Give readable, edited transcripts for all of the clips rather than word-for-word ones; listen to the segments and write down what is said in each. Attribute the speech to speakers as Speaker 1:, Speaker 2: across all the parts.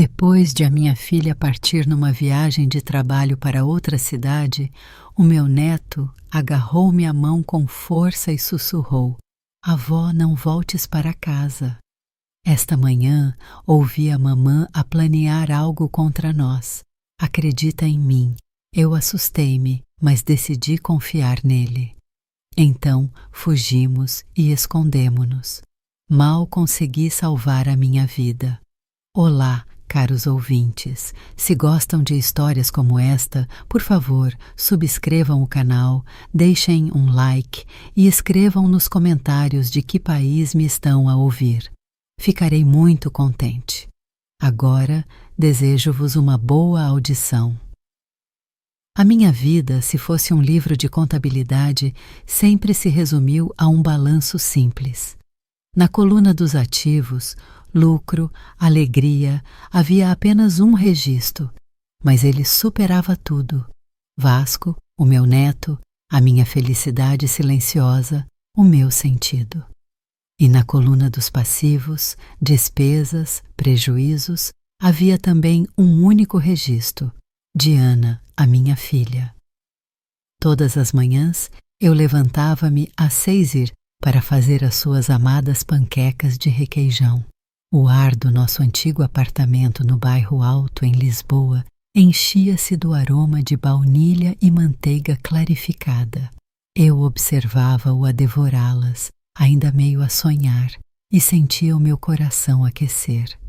Speaker 1: Depois de a minha filha partir numa viagem de trabalho para outra cidade, o meu neto agarrou-me a mão com força e sussurrou: "Avó, não voltes para casa." Esta manhã ouvi a mamã a planear algo contra nós. Acredita em mim. Eu assustei-me, mas decidi confiar nele. Então fugimos e escondemo-nos. Mal consegui salvar a minha vida. Olá, caros ouvintes. Se gostam de histórias como esta, por favor, subscrevam o canal, deixem um like e escrevam nos comentários de que país me estão a ouvir. Ficarei muito contente. Agora, desejo-vos uma boa audição. A minha vida, se fosse um livro de contabilidade, sempre se resumiu a um balanço simples. Na coluna dos ativos, lucro, alegria, havia apenas um registro, mas ele superava tudo. Vasco, o meu neto, a minha felicidade silenciosa, o meu sentido. E na coluna dos passivos, despesas, prejuízos, havia também um único registro: Diana, a minha filha. Todas as manhãs eu levantava-me às 6h para fazer as suas amadas panquecas de requeijão. O ar do nosso antigo apartamento no bairro Alto, em Lisboa, enchia-se do aroma de baunilha e manteiga clarificada. Eu observava-o a devorá-las, ainda meio a sonhar, e sentia o meu coração aquecer.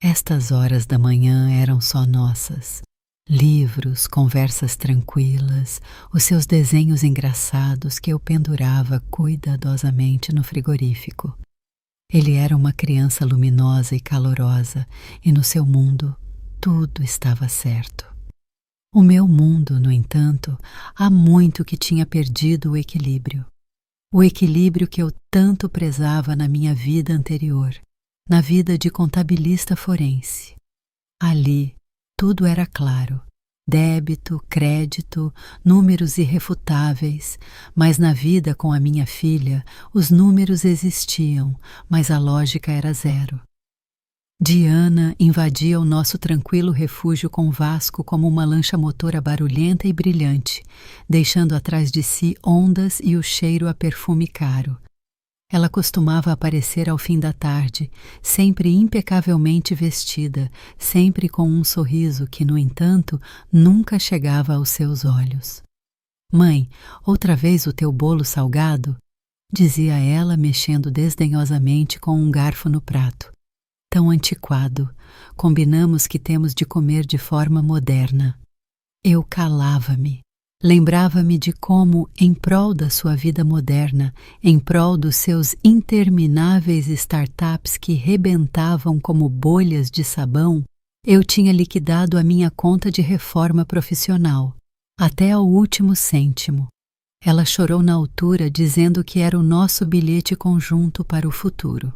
Speaker 1: Estas horas da manhã eram só nossas. Livros, conversas tranquilas, os seus desenhos engraçados que eu pendurava cuidadosamente no frigorífico. Ele era uma criança luminosa e calorosa, e no seu mundo tudo estava certo. O meu mundo, no entanto, há muito que tinha perdido o equilíbrio. O equilíbrio que eu tanto prezava na minha vida anterior, na vida de contabilista forense. Ali, tudo era claro: débito, crédito, números irrefutáveis, mas na vida com a minha filha, os números existiam, mas a lógica era zero. Diana invadia o nosso tranquilo refúgio com Vasco como uma lancha motora barulhenta e brilhante, deixando atrás de si ondas e o cheiro a perfume caro. Ela costumava aparecer ao fim da tarde, sempre impecavelmente vestida, sempre com um sorriso que, no entanto, nunca chegava aos seus olhos. "Mãe, outra vez o teu bolo salgado?" dizia ela, mexendo desdenhosamente com um garfo no prato. "Tão antiquado. Combinamos que temos de comer de forma moderna." Eu calava-me. Lembrava-me de como, em prol da sua vida moderna, em prol dos seus intermináveis startups que rebentavam como bolhas de sabão, eu tinha liquidado a minha conta de reforma profissional, até ao último cêntimo. Ela chorou na altura, dizendo que era o nosso bilhete conjunto para o futuro.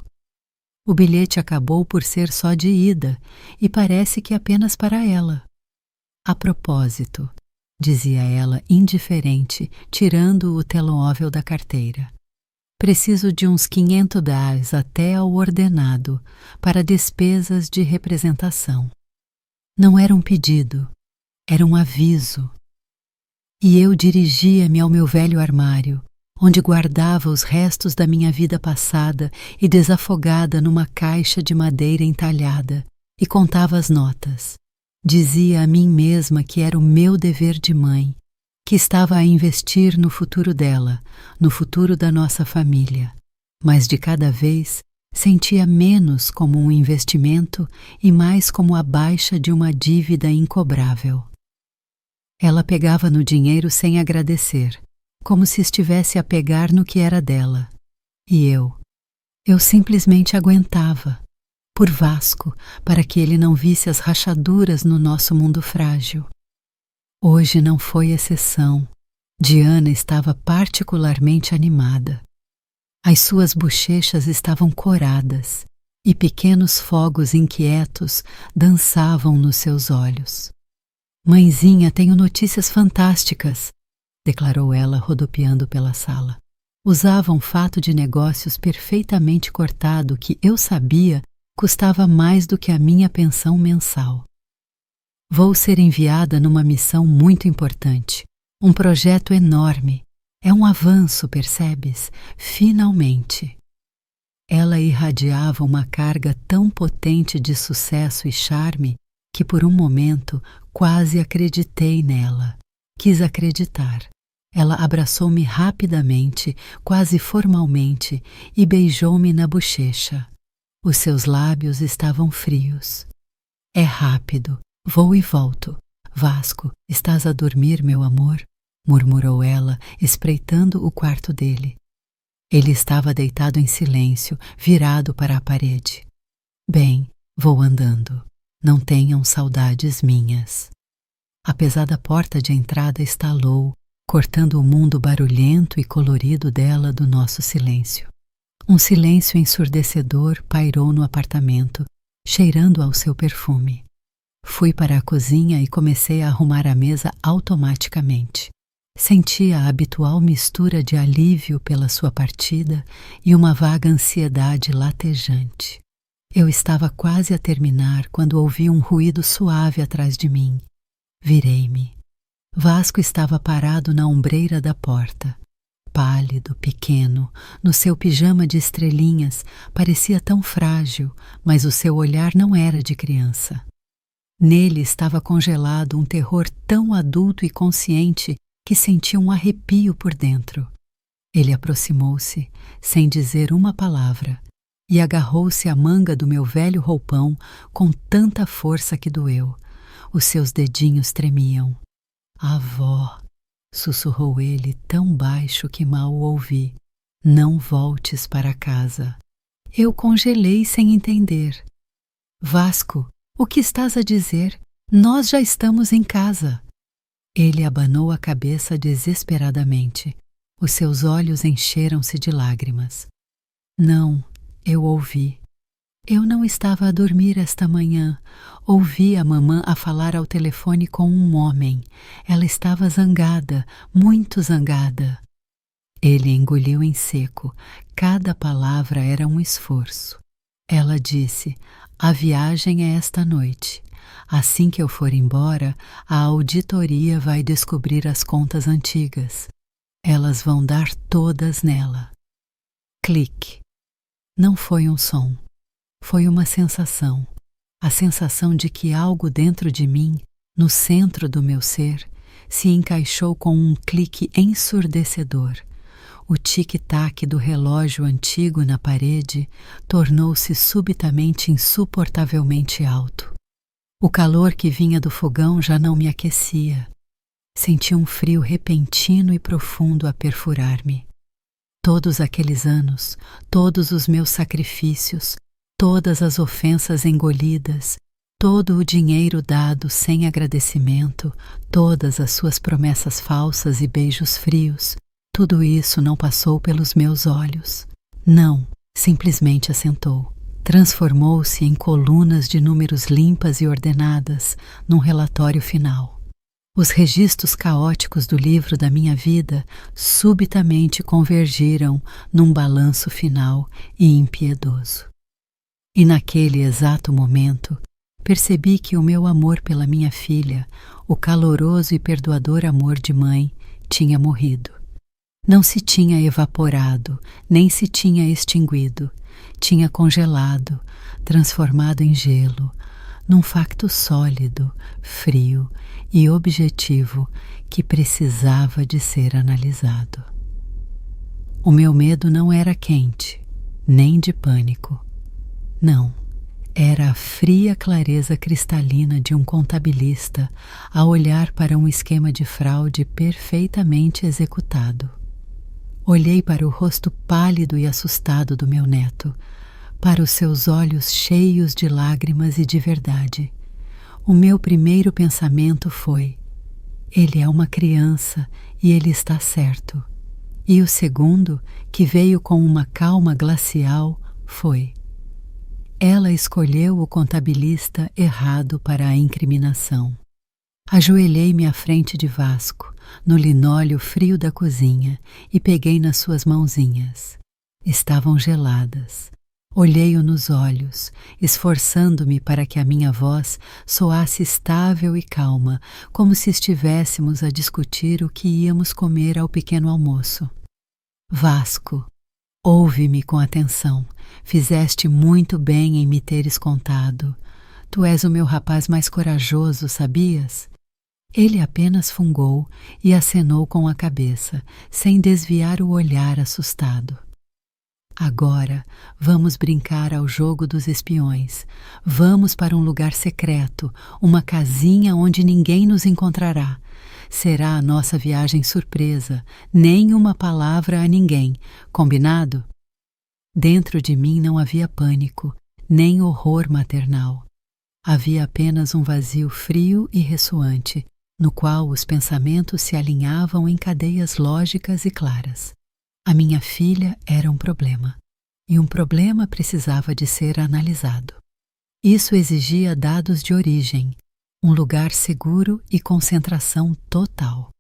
Speaker 1: O bilhete acabou por ser só de ida, e parece que apenas para ela. "A propósito", dizia ela indiferente, tirando o telemóvel da carteira, "preciso de uns $500 até ao ordenado, para despesas de representação." Não era um pedido, era um aviso. E eu dirigia-me ao meu velho armário, onde guardava os restos da minha vida passada e desafogada numa caixa de madeira entalhada, e contava as notas. Dizia a mim mesma que era o meu dever de mãe, que estava a investir no futuro dela, no futuro da nossa família, mas de cada vez sentia menos como um investimento e mais como a baixa de uma dívida incobrável. Ela pegava no dinheiro sem agradecer, como se estivesse a pegar no que era dela. E eu simplesmente aguentava, por Vasco, para que ele não visse as rachaduras no nosso mundo frágil. Hoje não foi exceção. Diana estava particularmente animada. As suas bochechas estavam coradas, e pequenos fogos inquietos dançavam nos seus olhos. "Mãezinha, tenho notícias fantásticas", declarou ela, rodopiando pela sala. Usava um fato de negócios perfeitamente cortado que, eu sabia, custava mais do que a minha pensão mensal. Vou ser enviada numa missão muito importante, um projeto enorme. É um avanço, percebes? Finalmente. Ela irradiava uma carga tão potente de sucesso e charme que por um momento quase acreditei nela. Quis acreditar. Ela abraçou-me rapidamente, quase formalmente, e beijou-me na bochecha. Os seus lábios estavam frios. É rápido, vou e volto. Vasco, estás a dormir, meu amor? Murmurou ela, espreitando o quarto dele. Ele estava deitado em silêncio, virado para a parede. Bem, vou andando. Não tenham saudades minhas. A pesada porta de entrada estalou, cortando o mundo barulhento e colorido dela do nosso silêncio. Um silêncio ensurdecedor pairou no apartamento, cheirando ao seu perfume. Fui para a cozinha e comecei a arrumar a mesa automaticamente. Senti a habitual mistura de alívio pela sua partida e uma vaga ansiedade latejante. Eu estava quase a terminar quando ouvi um ruído suave atrás de mim. Virei-me. Vasco estava parado na ombreira da porta. Pálido, pequeno, no seu pijama de estrelinhas, parecia tão frágil, mas o seu olhar não era de criança. Nele estava congelado um terror tão adulto e consciente que senti um arrepio por dentro. Ele aproximou-se, sem dizer uma palavra, e agarrou-se à manga do meu velho roupão com tanta força que doeu. Os seus dedinhos tremiam. Avó, sussurrou ele tão baixo que mal o ouvi. Não voltes para casa. Eu congelei sem entender. Vasco, o que estás a dizer? Nós já estamos em casa. Ele abanou a cabeça desesperadamente. Os seus olhos encheram-se de lágrimas. Não, eu ouvi. Eu não estava a dormir esta manhã. Ouvi a mamã a falar ao telefone com um homem. Ela estava zangada, muito zangada. Ele engoliu em seco. Cada palavra era um esforço. Ela disse: a viagem é esta noite. Assim que eu for embora, a auditoria vai descobrir as contas antigas. Elas vão dar todas nela. Clique. Não foi um som. Foi uma sensação. A sensação de que algo dentro de mim, no centro do meu ser, se encaixou com um clique ensurdecedor. O tic-tac do relógio antigo na parede tornou-se subitamente insuportavelmente alto. O calor que vinha do fogão já não me aquecia. Senti um frio repentino e profundo a perfurar-me. Todos aqueles anos, todos os meus sacrifícios, todas as ofensas engolidas, todo o dinheiro dado sem agradecimento, todas as suas promessas falsas e beijos frios, tudo isso não passou pelos meus olhos. Não, simplesmente assentou. Transformou-se em colunas de números limpas e ordenadas num relatório final. Os registros caóticos do livro da minha vida subitamente convergiram num balanço final e impiedoso. E naquele exato momento, percebi que o meu amor pela minha filha, o caloroso e perdoador amor de mãe, tinha morrido. Não se tinha evaporado, nem se tinha extinguido. Tinha congelado, transformado em gelo, num facto sólido, frio e objetivo que precisava de ser analisado. O meu medo não era quente, nem de pânico. Não, era a fria clareza cristalina de um contabilista a olhar para um esquema de fraude perfeitamente executado. Olhei para o rosto pálido e assustado do meu neto, para os seus olhos cheios de lágrimas e de verdade. O meu primeiro pensamento foi: ele é uma criança e ele está certo. E o segundo, que veio com uma calma glacial, foi: ela escolheu o contabilista errado para a incriminação. Ajoelhei-me à frente de Vasco, no linóleo frio da cozinha, e peguei nas suas mãozinhas. Estavam geladas. Olhei-o nos olhos, esforçando-me para que a minha voz soasse estável e calma, como se estivéssemos a discutir o que íamos comer ao pequeno almoço. Vasco, ouve-me com atenção. Fizeste muito bem em me teres contado. Tu és o meu rapaz mais corajoso, sabias? Ele apenas fungou e acenou com a cabeça, sem desviar o olhar assustado. Agora vamos brincar ao jogo dos espiões. Vamos para um lugar secreto, uma casinha onde ninguém nos encontrará. Será a nossa viagem surpresa, nem uma palavra a ninguém. Combinado? Dentro de mim não havia pânico, nem horror maternal. Havia apenas um vazio frio e ressoante, no qual os pensamentos se alinhavam em cadeias lógicas e claras. A minha filha era um problema, e um problema precisava de ser analisado. Isso exigia dados de origem, um lugar seguro e concentração total.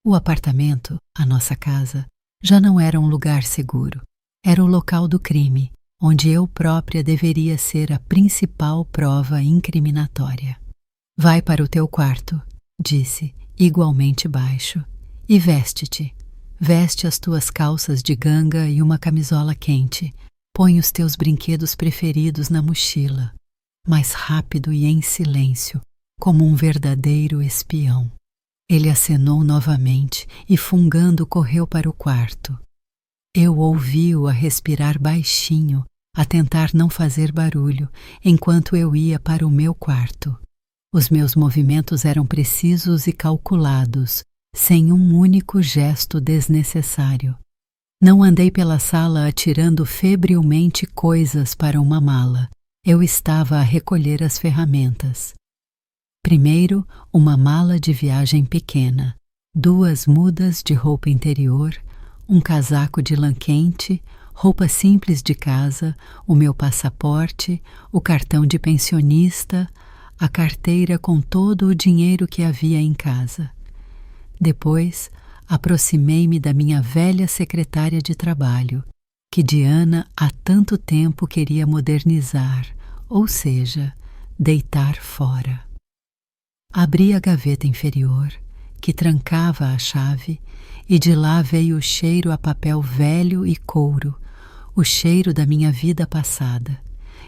Speaker 1: O apartamento, a nossa casa, já não era um lugar seguro. Era o local do crime, onde eu própria deveria ser a principal prova incriminatória. Vai para o teu quarto, disse, igualmente baixo, e veste-te. Veste as tuas calças de ganga e uma camisola quente. Põe os teus brinquedos preferidos na mochila, mais rápido e em silêncio, como um verdadeiro espião. Ele acenou novamente e, fungando, correu para o quarto. Eu ouvi-o a respirar baixinho, a tentar não fazer barulho, enquanto eu ia para o meu quarto. Os meus movimentos eram precisos e calculados, sem um único gesto desnecessário. Não andei pela sala atirando febrilmente coisas para uma mala. Eu estava a recolher as ferramentas. Primeiro, uma mala de viagem pequena, 2 mudas de roupa interior, um casaco de lã quente, roupa simples de casa, o meu passaporte, o cartão de pensionista, a carteira com todo o dinheiro que havia em casa. Depois, aproximei-me da minha velha secretária de trabalho, que Diana há tanto tempo queria modernizar, ou seja, deitar fora. Abri a gaveta inferior, que trancava a chave, e de lá veio o cheiro a papel velho e couro, o cheiro da minha vida passada.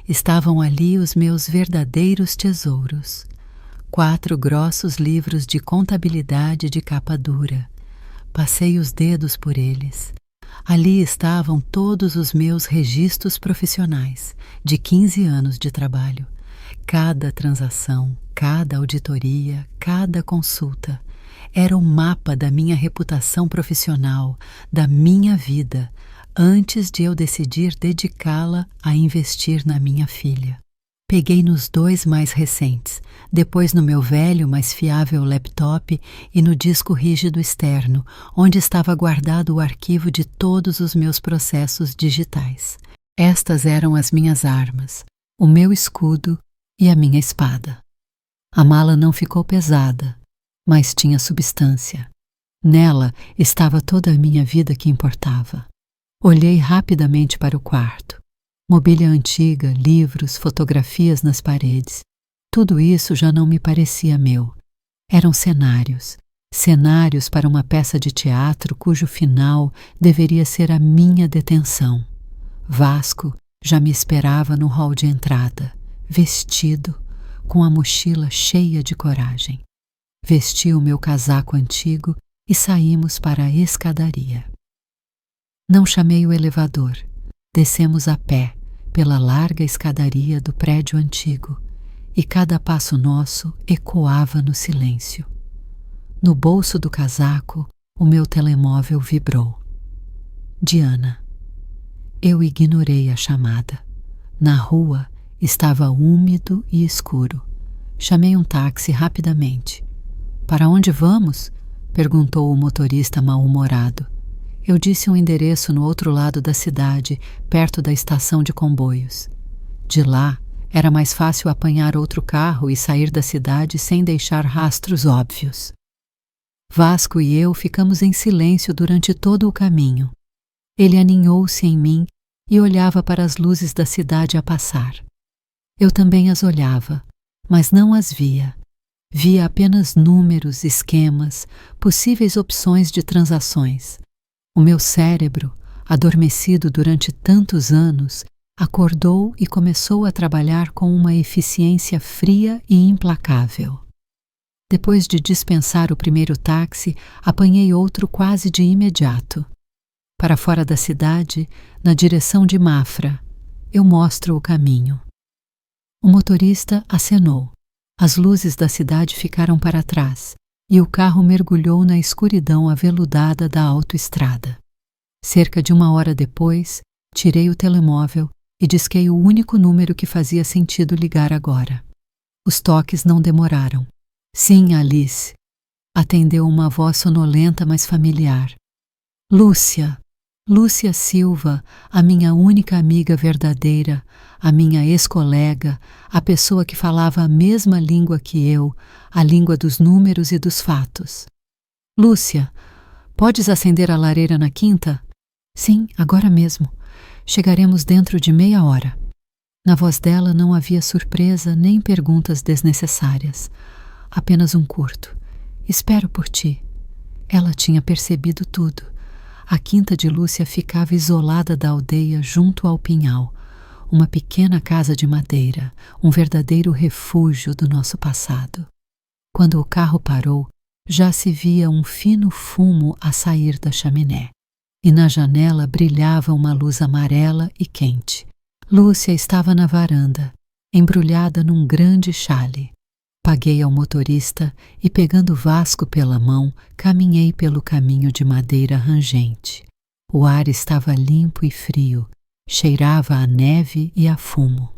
Speaker 1: Estavam ali os meus verdadeiros tesouros. 4 grossos livros de contabilidade de capa dura. Passei os dedos por eles. Ali estavam todos os meus registros profissionais, de 15 anos de trabalho. Cada transação, cada auditoria, cada consulta. Era o mapa da minha reputação profissional, da minha vida, antes de eu decidir dedicá-la a investir na minha filha. Peguei nos 2 mais recentes, depois no meu velho, mas fiável laptop e no disco rígido externo, onde estava guardado o arquivo de todos os meus processos digitais. Estas eram as minhas armas, o meu escudo e a minha espada. A mala não ficou pesada, mas tinha substância. Nela estava toda a minha vida que importava. Olhei rapidamente para o quarto. Mobília antiga, livros, fotografias nas paredes. Tudo isso já não me parecia meu. Eram cenários. Cenários para uma peça de teatro cujo final deveria ser a minha detenção. Vasco já me esperava no hall de entrada, vestido, com a mochila cheia de coragem. Vesti o meu casaco antigo e saímos para a escadaria. Não chamei o elevador. Descemos a pé pela larga escadaria do prédio antigo e cada passo nosso ecoava no silêncio. No bolso do casaco, o meu telemóvel vibrou. Diana. Eu ignorei a chamada. Na rua estava úmido e escuro. Chamei um táxi rapidamente. Para onde vamos? Perguntou o motorista mal-humorado. Eu disse um endereço no outro lado da cidade, perto da estação de comboios. De lá, era mais fácil apanhar outro carro e sair da cidade sem deixar rastros óbvios. Vasco e eu ficamos em silêncio durante todo o caminho. Ele aninhou-se em mim e olhava para as luzes da cidade a passar. Eu também as olhava, mas não as via. Via apenas números, esquemas, possíveis opções de transações. O meu cérebro, adormecido durante tantos anos, acordou e começou a trabalhar com uma eficiência fria e implacável. Depois de dispensar o primeiro táxi, apanhei outro quase de imediato. Para fora da cidade, na direção de Mafra, eu mostro o caminho. O motorista acenou. As luzes da cidade ficaram para trás e o carro mergulhou na escuridão aveludada da autoestrada. Cerca de 1 hora depois, tirei o telemóvel e disquei o único número que fazia sentido ligar agora. Os toques não demoraram. Sim, Alice. Atendeu uma voz sonolenta, mas familiar. Lúcia. Lúcia Silva, a minha única amiga verdadeira, a minha ex-colega, a pessoa que falava a mesma língua que eu, a língua dos números e dos fatos. Lúcia, podes acender a lareira na quinta? Sim, agora mesmo. Chegaremos dentro de meia hora. Na voz dela não havia surpresa nem perguntas desnecessárias. Apenas um curto. Espero por ti. Ela tinha percebido tudo. A quinta de Lúcia ficava isolada da aldeia junto ao pinhal, uma pequena casa de madeira, um verdadeiro refúgio do nosso passado. Quando o carro parou, já se via um fino fumo a sair da chaminé, e na janela brilhava uma luz amarela e quente. Lúcia estava na varanda, embrulhada num grande chale. Paguei ao motorista e, pegando Vasco pela mão, caminhei pelo caminho de madeira rangente. O ar estava limpo e frio, cheirava a neve e a fumo.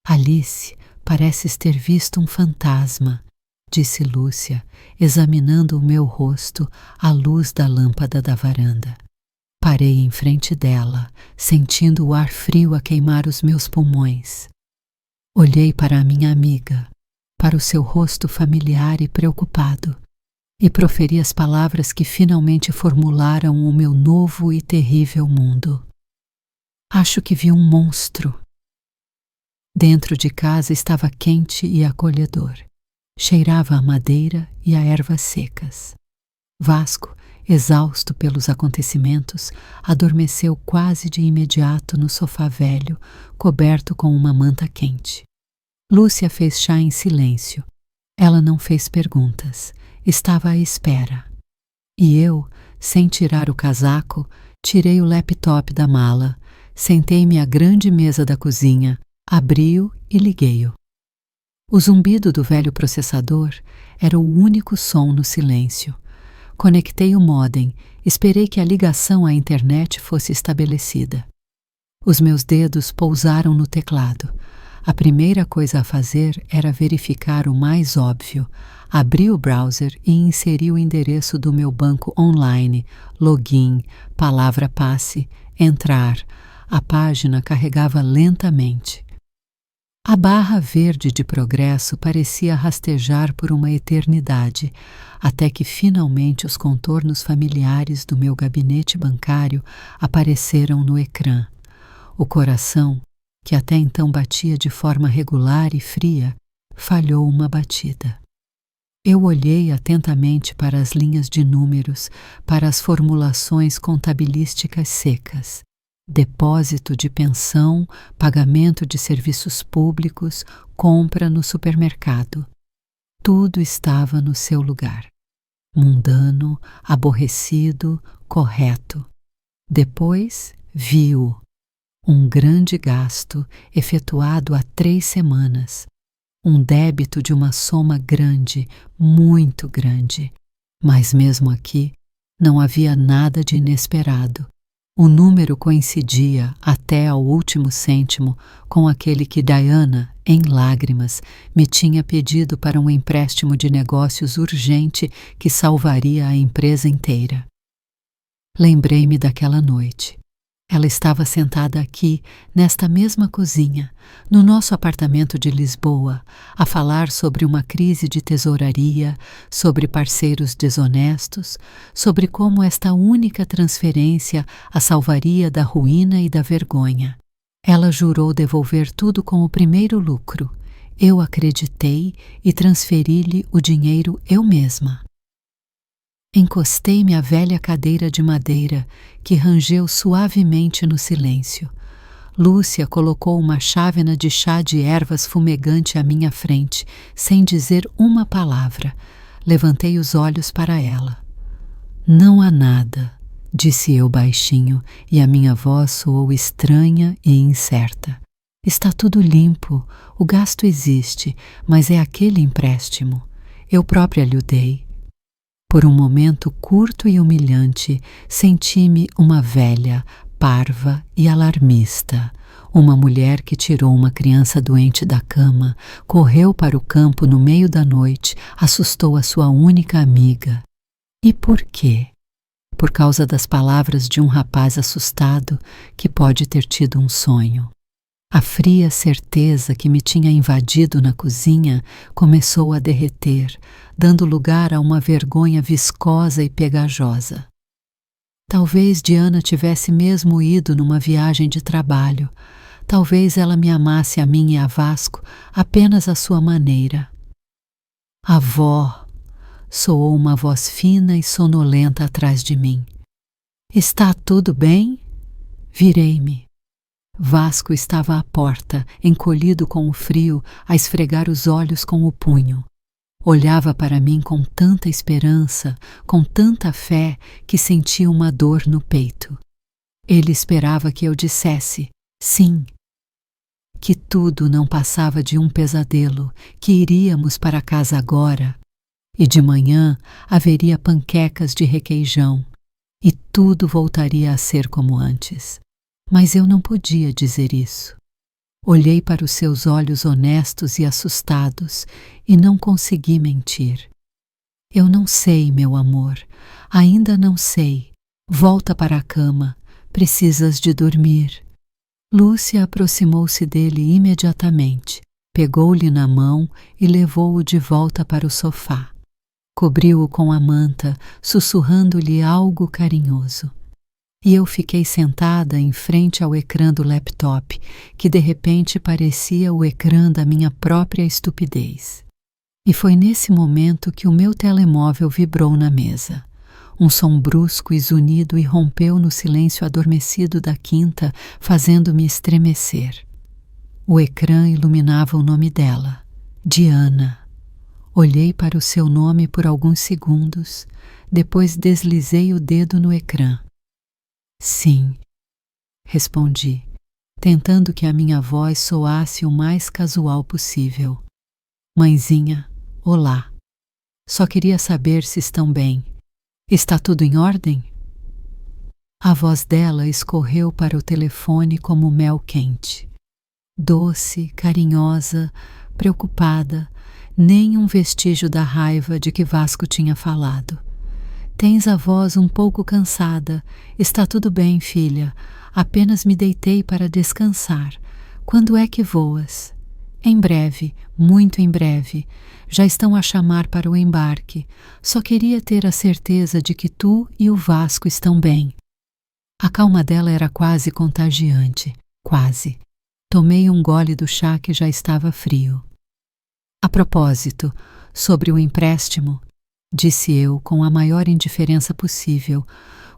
Speaker 1: Alice, pareces ter visto um fantasma, disse Lúcia, examinando o meu rosto à luz da lâmpada da varanda. Parei em frente dela, sentindo o ar frio a queimar os meus pulmões. Olhei para a minha amiga, para o seu rosto familiar e preocupado, e proferi as palavras que finalmente formularam o meu novo e terrível mundo. Acho que vi um monstro. Dentro de casa estava quente e acolhedor. Cheirava a madeira e a ervas secas. Vasco, exausto pelos acontecimentos, adormeceu quase de imediato no sofá velho, coberto com uma manta quente. Lúcia fez chá em silêncio. Ela não fez perguntas. Estava à espera. E eu, sem tirar o casaco, tirei o laptop da mala, sentei-me à grande mesa da cozinha, abri-o e liguei-o. O zumbido do velho processador era o único som no silêncio. Conectei o módem, esperei que a ligação à internet fosse estabelecida. Os meus dedos pousaram no teclado. A primeira coisa a fazer era verificar o mais óbvio. Abri o browser e inseri o endereço do meu banco online, login, palavra passe, entrar. A página carregava lentamente. A barra verde de progresso parecia rastejar por uma eternidade, até que finalmente os contornos familiares do meu gabinete bancário apareceram no ecrã. O coração, que até então batia de forma regular e fria, falhou uma batida. Eu olhei atentamente para as linhas de números, para as formulações contabilísticas secas. Depósito de pensão, pagamento de serviços públicos, compra no supermercado. Tudo estava no seu lugar. Mundano, aborrecido, correto. Depois, vi-o. Um grande gasto efetuado há 3 semanas. Um débito de uma soma grande, muito grande. Mas mesmo aqui, não havia nada de inesperado. O número coincidia, até ao último cêntimo, com aquele que Diana, em lágrimas, me tinha pedido para um empréstimo de negócios urgente que salvaria a empresa inteira. Lembrei-me daquela noite. Ela estava sentada aqui, nesta mesma cozinha, no nosso apartamento de Lisboa, a falar sobre uma crise de tesouraria, sobre parceiros desonestos, sobre como esta única transferência a salvaria da ruína e da vergonha. Ela jurou devolver tudo com o primeiro lucro. Eu acreditei e transferi-lhe o dinheiro eu mesma. Encostei-me à velha cadeira de madeira, que rangeu suavemente no silêncio. Lúcia colocou uma chávena de chá de ervas fumegante à minha frente, sem dizer uma palavra. Levantei os olhos para ela. Não há nada, disse eu baixinho, e a minha voz soou estranha e incerta. Está tudo limpo, o gasto existe, mas é aquele empréstimo. Eu própria lhe o dei. Por um momento curto e humilhante, senti-me uma velha, parva e alarmista. Uma mulher que tirou uma criança doente da cama, correu para o campo no meio da noite, assustou a sua única amiga. E por quê? Por causa das palavras de um rapaz assustado que pode ter tido um sonho. A fria certeza que me tinha invadido na cozinha começou a derreter, dando lugar a uma vergonha viscosa e pegajosa. Talvez Diana tivesse mesmo ido numa viagem de trabalho. Talvez ela me amasse a mim e a Vasco apenas à sua maneira. Avó, soou uma voz fina e sonolenta atrás de mim. Está tudo bem? Virei-me. Vasco estava à porta, encolhido com o frio, a esfregar os olhos com o punho. Olhava para mim com tanta esperança, com tanta fé, que sentia uma dor no peito. Ele esperava que eu dissesse sim, que tudo não passava de um pesadelo, que iríamos para casa agora, e de manhã haveria panquecas de requeijão, e tudo voltaria a ser como antes. Mas eu não podia dizer isso. Olhei para os seus olhos honestos e assustados e não consegui mentir. Eu não sei, meu amor, ainda não sei. Volta para a cama, precisas de dormir. Lúcia aproximou-se dele imediatamente, pegou-lhe na mão e levou-o de volta para o sofá. Cobriu-o com a manta, sussurrando-lhe algo carinhoso. E eu fiquei sentada em frente ao ecrã do laptop, que de repente parecia o ecrã da minha própria estupidez. E foi nesse momento que o meu telemóvel vibrou na mesa. Um som brusco e zunido irrompeu no silêncio adormecido da quinta, fazendo-me estremecer. O ecrã iluminava o nome dela, Diana. Olhei para o seu nome por alguns segundos, depois deslizei o dedo no ecrã. Sim, respondi, tentando que a minha voz soasse o mais casual possível. Mãezinha, olá. Só queria saber se estão bem. Está tudo em ordem? A voz dela escorreu para o telefone como mel quente. Doce, carinhosa, preocupada, nem um vestígio da raiva de que Vasco tinha falado. Tens a voz um pouco cansada. Está tudo bem, filha. Apenas me deitei para descansar. Quando é que voas? Em breve, muito em breve. Já estão a chamar para o embarque. Só queria ter a certeza de que tu e o Vasco estão bem. A calma dela era quase contagiante. Quase. Tomei um gole do chá que já estava frio. A propósito, sobre o empréstimo, disse eu com a maior indiferença possível,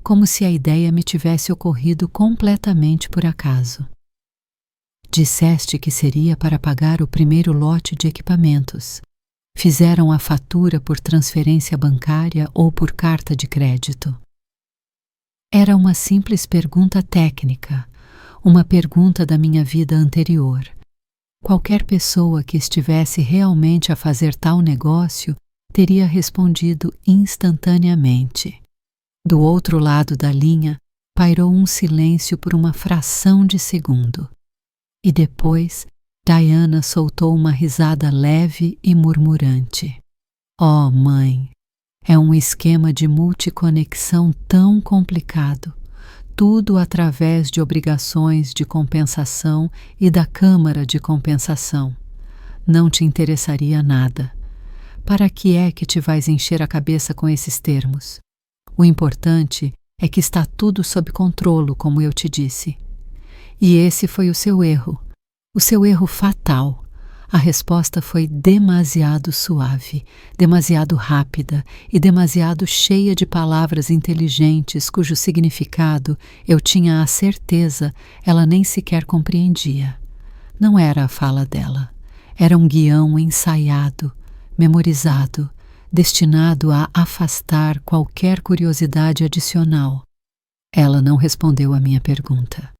Speaker 1: como se a ideia me tivesse ocorrido completamente por acaso. Disseste que seria para pagar o primeiro lote de equipamentos. Fizeram a fatura por transferência bancária ou por carta de crédito? Era uma simples pergunta técnica, uma pergunta da minha vida anterior. Qualquer pessoa que estivesse realmente a fazer tal negócio teria respondido instantaneamente. Do outro lado da linha, pairou um silêncio por uma fração de segundo. E depois, Diana soltou uma risada leve e murmurante. Oh, mãe, é um esquema de multiconexão tão complicado. tudo através de obrigações de compensação e da Câmara de Compensação. Não te interessaria nada. Para que é que te vais encher a cabeça com esses termos? O importante é que está tudo sob controle, como eu te disse. E esse foi o seu erro fatal. A resposta foi demasiado suave, demasiado rápida e demasiado cheia de palavras inteligentes cujo significado, eu tinha a certeza, ela nem sequer compreendia. Não era a fala dela. Era um guião ensaiado, memorizado, destinado a afastar qualquer curiosidade adicional. Ela não respondeu à minha pergunta.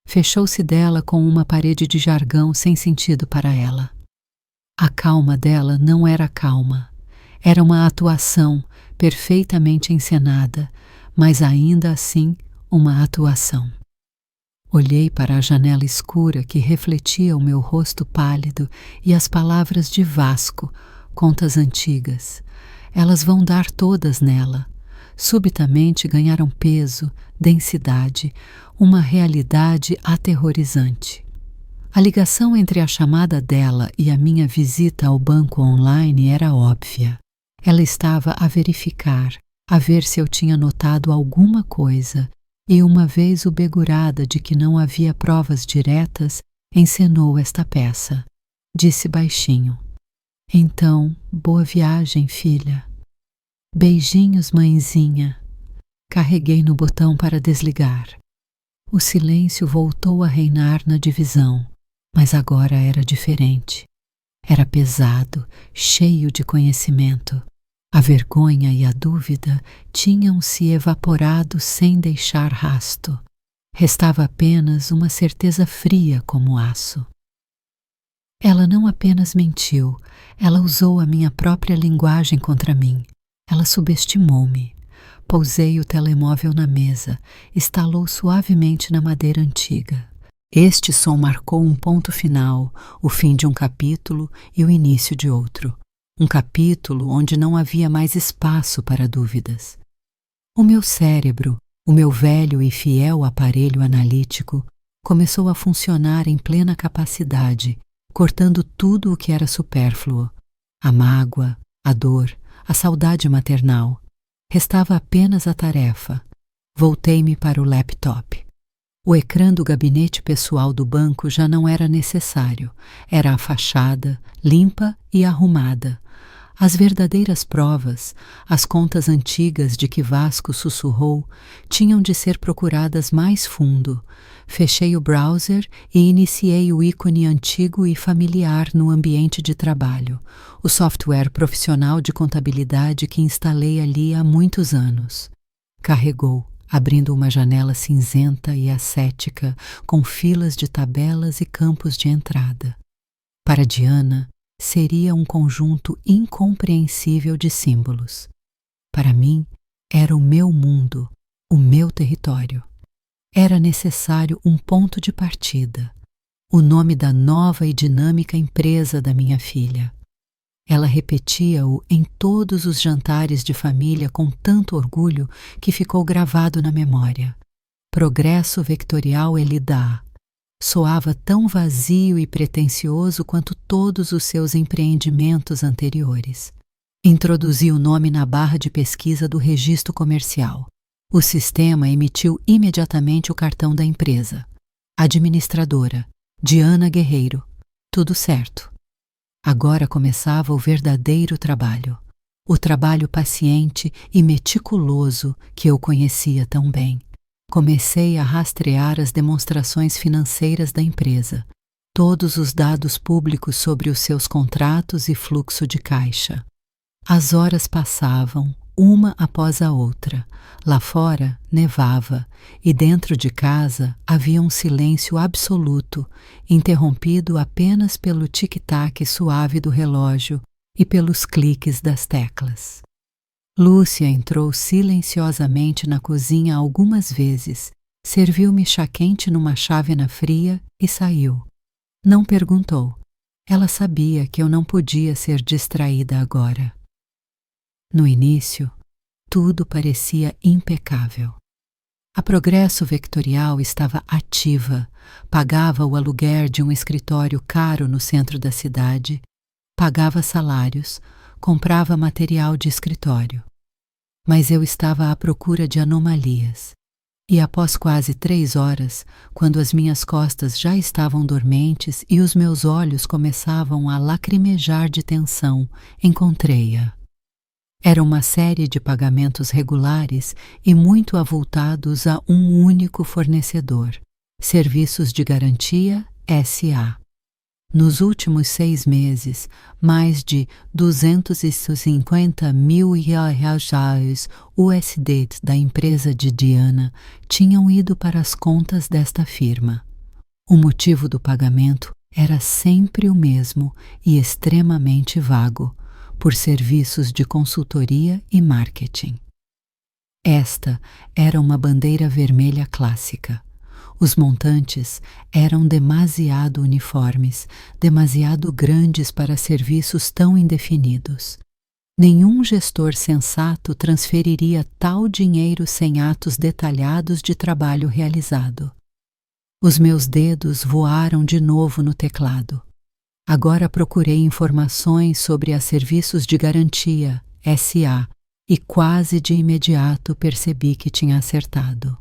Speaker 1: Fechou-se dela com uma parede de jargão sem sentido para ela. A calma dela não era calma. Era uma atuação perfeitamente encenada, mas ainda assim uma atuação. Olhei para a janela escura que refletia o meu rosto pálido e as palavras de Vasco, contas antigas. Elas vão dar todas nela. Subitamente ganharam peso, densidade, uma realidade aterrorizante. A ligação entre a chamada dela e a minha visita ao banco online era óbvia. Ela estava a verificar, a ver se eu tinha notado alguma coisa, e uma vez ubegurada de que não havia provas diretas, encenou esta peça. Disse baixinho: "Então, boa viagem, filha." "Beijinhos, mãezinha." Carreguei no botão para desligar. O silêncio voltou a reinar na divisão, mas agora era diferente. Era pesado, cheio de conhecimento. A vergonha e a dúvida tinham se evaporado sem deixar rasto. Restava apenas uma certeza fria como aço. Ela não apenas mentiu, ela usou a minha própria linguagem contra mim. Ela subestimou-me. Pousei o telemóvel na mesa, estalou suavemente na madeira antiga. Este som marcou um ponto final, o fim de um capítulo e o início de outro. Um capítulo onde não havia mais espaço para dúvidas. O meu cérebro, o meu velho e fiel aparelho analítico, começou a funcionar em plena capacidade, cortando tudo o que era supérfluo. A mágoa, a dor, a saudade maternal. Restava apenas a tarefa. Voltei-me para o laptop. O ecrã do gabinete pessoal do banco já não era necessário. Era a fachada, limpa e arrumada. As verdadeiras provas, as contas antigas de que Vasco sussurrou, tinham de ser procuradas mais fundo. Fechei o browser e iniciei o ícone antigo e familiar no ambiente de trabalho, o software profissional de contabilidade que instalei ali há muitos anos. Carregou, abrindo uma janela cinzenta e ascética, com filas de tabelas e campos de entrada. Para Diana, seria um conjunto incompreensível de símbolos. Para mim, era o meu mundo, o meu território. Era necessário um ponto de partida, o nome da nova e dinâmica empresa da minha filha. Ela repetia-o em todos os jantares de família com tanto orgulho que ficou gravado na memória. Progresso Vectorial LDA. Soava tão vazio e pretensioso quanto todos os seus empreendimentos anteriores. Introduzi o nome na barra de pesquisa do registro comercial. O sistema emitiu imediatamente o cartão da empresa. Administradora, Diana Guerreiro. Tudo certo. Agora começava o verdadeiro trabalho. O trabalho paciente e meticuloso que eu conhecia tão bem. Comecei a rastrear as demonstrações financeiras da empresa, todos os dados públicos sobre os seus contratos e fluxo de caixa. As horas passavam, uma após a outra. Lá fora nevava e dentro de casa havia um silêncio absoluto, interrompido apenas pelo tic-tac suave do relógio e pelos cliques das teclas. Lúcia entrou silenciosamente na cozinha algumas vezes, serviu-me chá quente numa chávena fria e saiu. Não perguntou. Ela sabia que eu não podia ser distraída agora. No início, tudo parecia impecável. A Progresso Vectorial estava ativa, pagava o aluguer de um escritório caro no centro da cidade, pagava salários, comprava material de escritório. Mas eu estava à procura de anomalias. E após quase 3 horas, quando as minhas costas já estavam dormentes e os meus olhos começavam a lacrimejar de tensão, encontrei-a. Era uma série de pagamentos regulares e muito avultados a um único fornecedor, Serviços de Garantia S.A. Nos últimos 6 meses, mais de 250 mil reais USD da empresa de Diana tinham ido para as contas desta firma. O motivo do pagamento era sempre o mesmo e extremamente vago, por serviços de consultoria e marketing. Esta era uma bandeira vermelha clássica. Os montantes eram demasiado uniformes, demasiado grandes para serviços tão indefinidos. Nenhum gestor sensato transferiria tal dinheiro sem atos detalhados de trabalho realizado. Os meus dedos voaram de novo no teclado. Agora procurei informações sobre a Serviços de Garantia, S.A., e quase de imediato percebi que tinha acertado.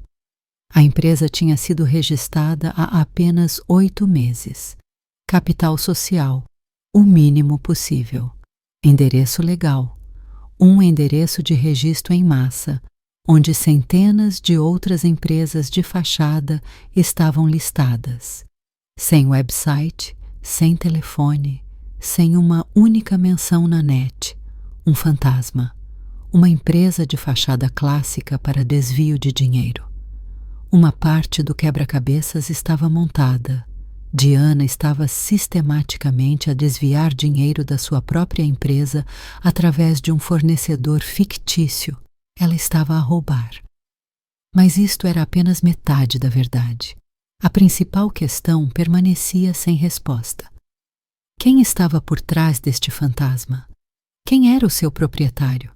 Speaker 1: A empresa tinha sido registrada há apenas 8 meses. Capital social, o mínimo possível. Endereço legal, um endereço de registro em massa, onde centenas de outras empresas de fachada estavam listadas. Sem website, sem telefone, sem uma única menção na net. Um fantasma. Uma empresa de fachada clássica para desvio de dinheiro. Uma parte do quebra-cabeças estava montada. Diana estava sistematicamente a desviar dinheiro da sua própria empresa através de um fornecedor fictício. Ela estava a roubar. Mas isto era apenas metade da verdade. A principal questão permanecia sem resposta. Quem estava por trás deste fantasma? Quem era o seu proprietário?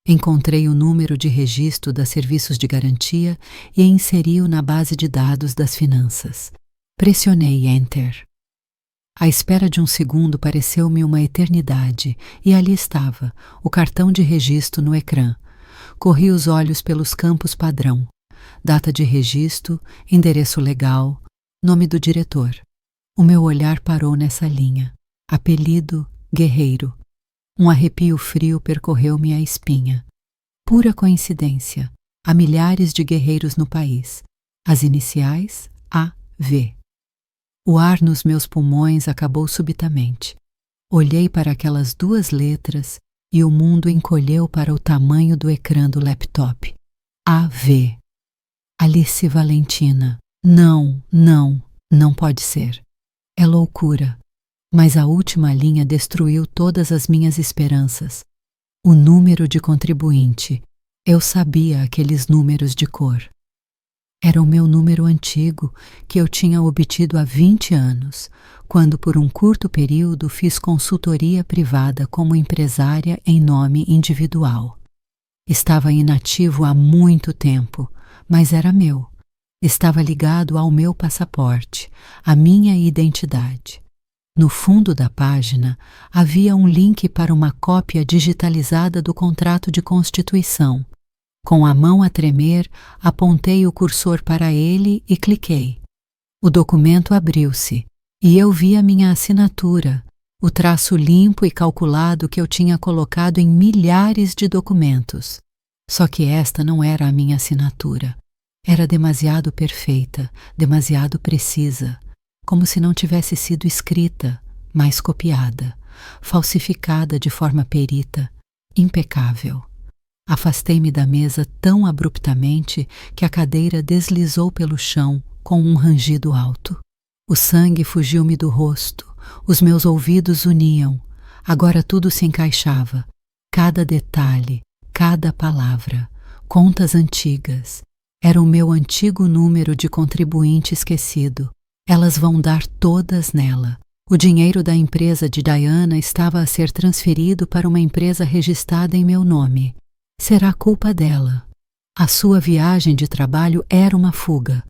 Speaker 1: Encontrei o número de registro da Serviços de Garantia e inseri-o na base de dados das finanças. Pressionei Enter. À espera de um segundo pareceu-me uma eternidade e ali estava, o cartão de registro no ecrã. Corri os olhos pelos campos padrão. Data de registro, endereço legal, nome do diretor. O meu olhar parou nessa linha. Apelido, Guerreiro. Um arrepio frio percorreu-me a espinha. Pura coincidência. Há milhares de guerreiros no país. As iniciais A.V. O ar nos meus pulmões acabou subitamente. Olhei para aquelas 2 letras e o mundo encolheu para o tamanho do ecrã do laptop. A.V. Alice Valentina. Não, não, não pode ser. É loucura. Mas a última linha destruiu todas as minhas esperanças. O número de contribuinte. Eu sabia aqueles números de cor. Era o meu número antigo que eu tinha obtido há 20 anos, quando por um curto período fiz consultoria privada como empresária em nome individual. Estava inativo há muito tempo, mas era meu. Estava ligado ao meu passaporte, à minha identidade. No fundo da página havia um link para uma cópia digitalizada do contrato de constituição. Com a mão a tremer, apontei o cursor para ele e cliquei. O documento abriu-se e eu vi a minha assinatura, o traço limpo e calculado que eu tinha colocado em milhares de documentos. Só que esta não era a minha assinatura. Era demasiado perfeita, demasiado precisa. Como se não tivesse sido escrita, mas copiada, falsificada de forma perita, impecável. Afastei-me da mesa tão abruptamente que a cadeira deslizou pelo chão com um rangido alto. O sangue fugiu-me do rosto, os meus ouvidos uniam. Agora tudo se encaixava. Cada detalhe, cada palavra, contas antigas. Era o meu antigo número de contribuinte esquecido. Elas vão dar todas nela. O dinheiro da empresa de Diana estava a ser transferido para uma empresa registrada em meu nome. Será culpa dela. A sua viagem de trabalho era uma fuga